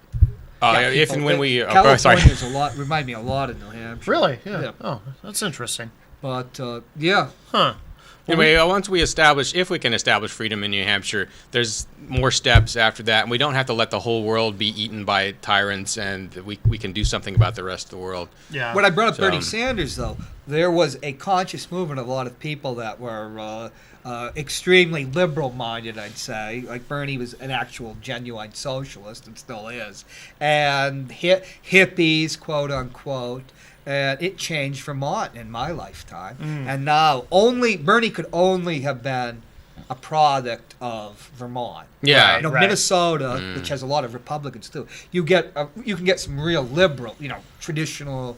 if and when we, California's remind me a lot of New Hampshire. really, yeah. Yeah. Oh, that's interesting. But yeah, Huh? Anyway, once if we can establish freedom in New Hampshire, there's more steps after that, and we don't have to let the whole world be eaten by tyrants, and we can do something about the rest of the world. Yeah. when I brought up So- Bernie Sanders, though, there was a conscious movement of a lot of people that were extremely liberal-minded, I'd say. Like Bernie was an actual genuine socialist and still is. And hippies, quote-unquote. And it changed Vermont in my lifetime. And now Bernie could only have been a product of Vermont. Yeah. Right. Minnesota, which has a lot of Republicans too. You can get some real liberal, traditional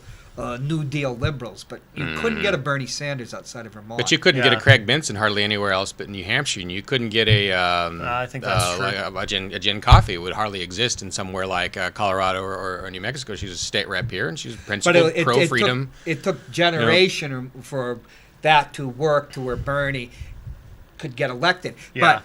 New Deal liberals, but you couldn't get a Bernie Sanders outside of Vermont. But you couldn't get Yeah. a Craig Benson hardly anywhere else but in New Hampshire, and you couldn't get I think that's true. like a Jen Coffey would hardly exist in somewhere like Colorado or New Mexico. She's a state rep here, and she's principled, pro-freedom. It took generation for that to work to where Bernie could get elected. Yeah. But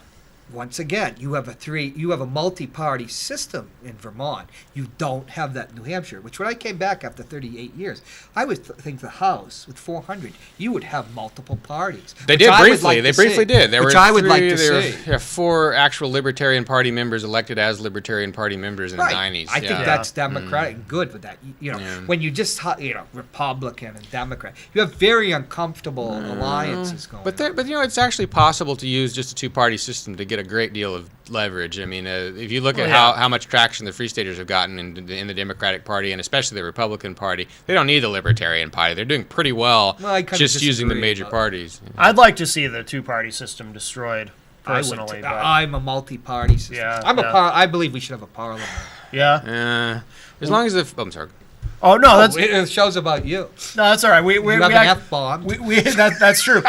once again, you have a multi-party system in Vermont. You don't have that in New Hampshire. Which when I came back after 38 years, I would think the House with 400, you would have multiple parties. They which did I would briefly. like They to briefly see, did. There which were I would like to there see. were 4 actual Libertarian Party members elected as Libertarian Party members in the 90s. I think yeah. that's democratic and good with that. When you just Republican and Democrat, you have very uncomfortable alliances going. But on. it's actually possible to use just a 2-party system to get a great deal of leverage. I mean, if you look at yeah. how much traction the Free Staters have gotten in the Democratic Party and especially the Republican Party, they don't need the Libertarian Party. They're doing pretty well, Well, I kinda just using the disagree, major but- parties. I'd like to see the 2-party system destroyed personally, but I'm a multi-party system. Yeah, I believe we should have a parliament. yeah. As long as I'm sorry. Oh no, that's It show's about you. all right. We You have an F-bomb. that's true.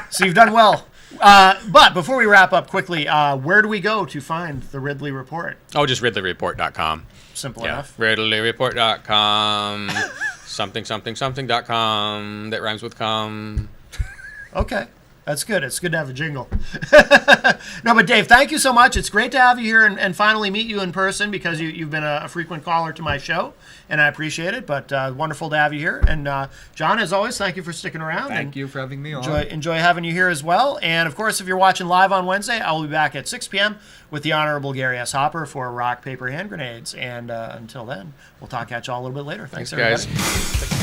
So you've done well. But before we wrap up quickly, where do we go to find the Ridley Report? Oh, just RidleyReport.com. Simple Yeah, enough. RidleyReport.com. something.com that rhymes with com. Okay. That's good. It's good to have a jingle. No, but Dave, thank you so much. It's great to have you here and finally meet you in person because you've been a frequent caller to my show, and I appreciate it. But wonderful to have you here. And John, as always, thank you for sticking around. Thank you for having me on. Enjoy having you here as well. And, of course, if you're watching live on Wednesday, I will be back at 6 p.m. with the Honorable Gary S. Hopper for Rock, Paper, Hand Grenades. And until then, we'll talk at you all a little bit later. Thanks Guys. everybody.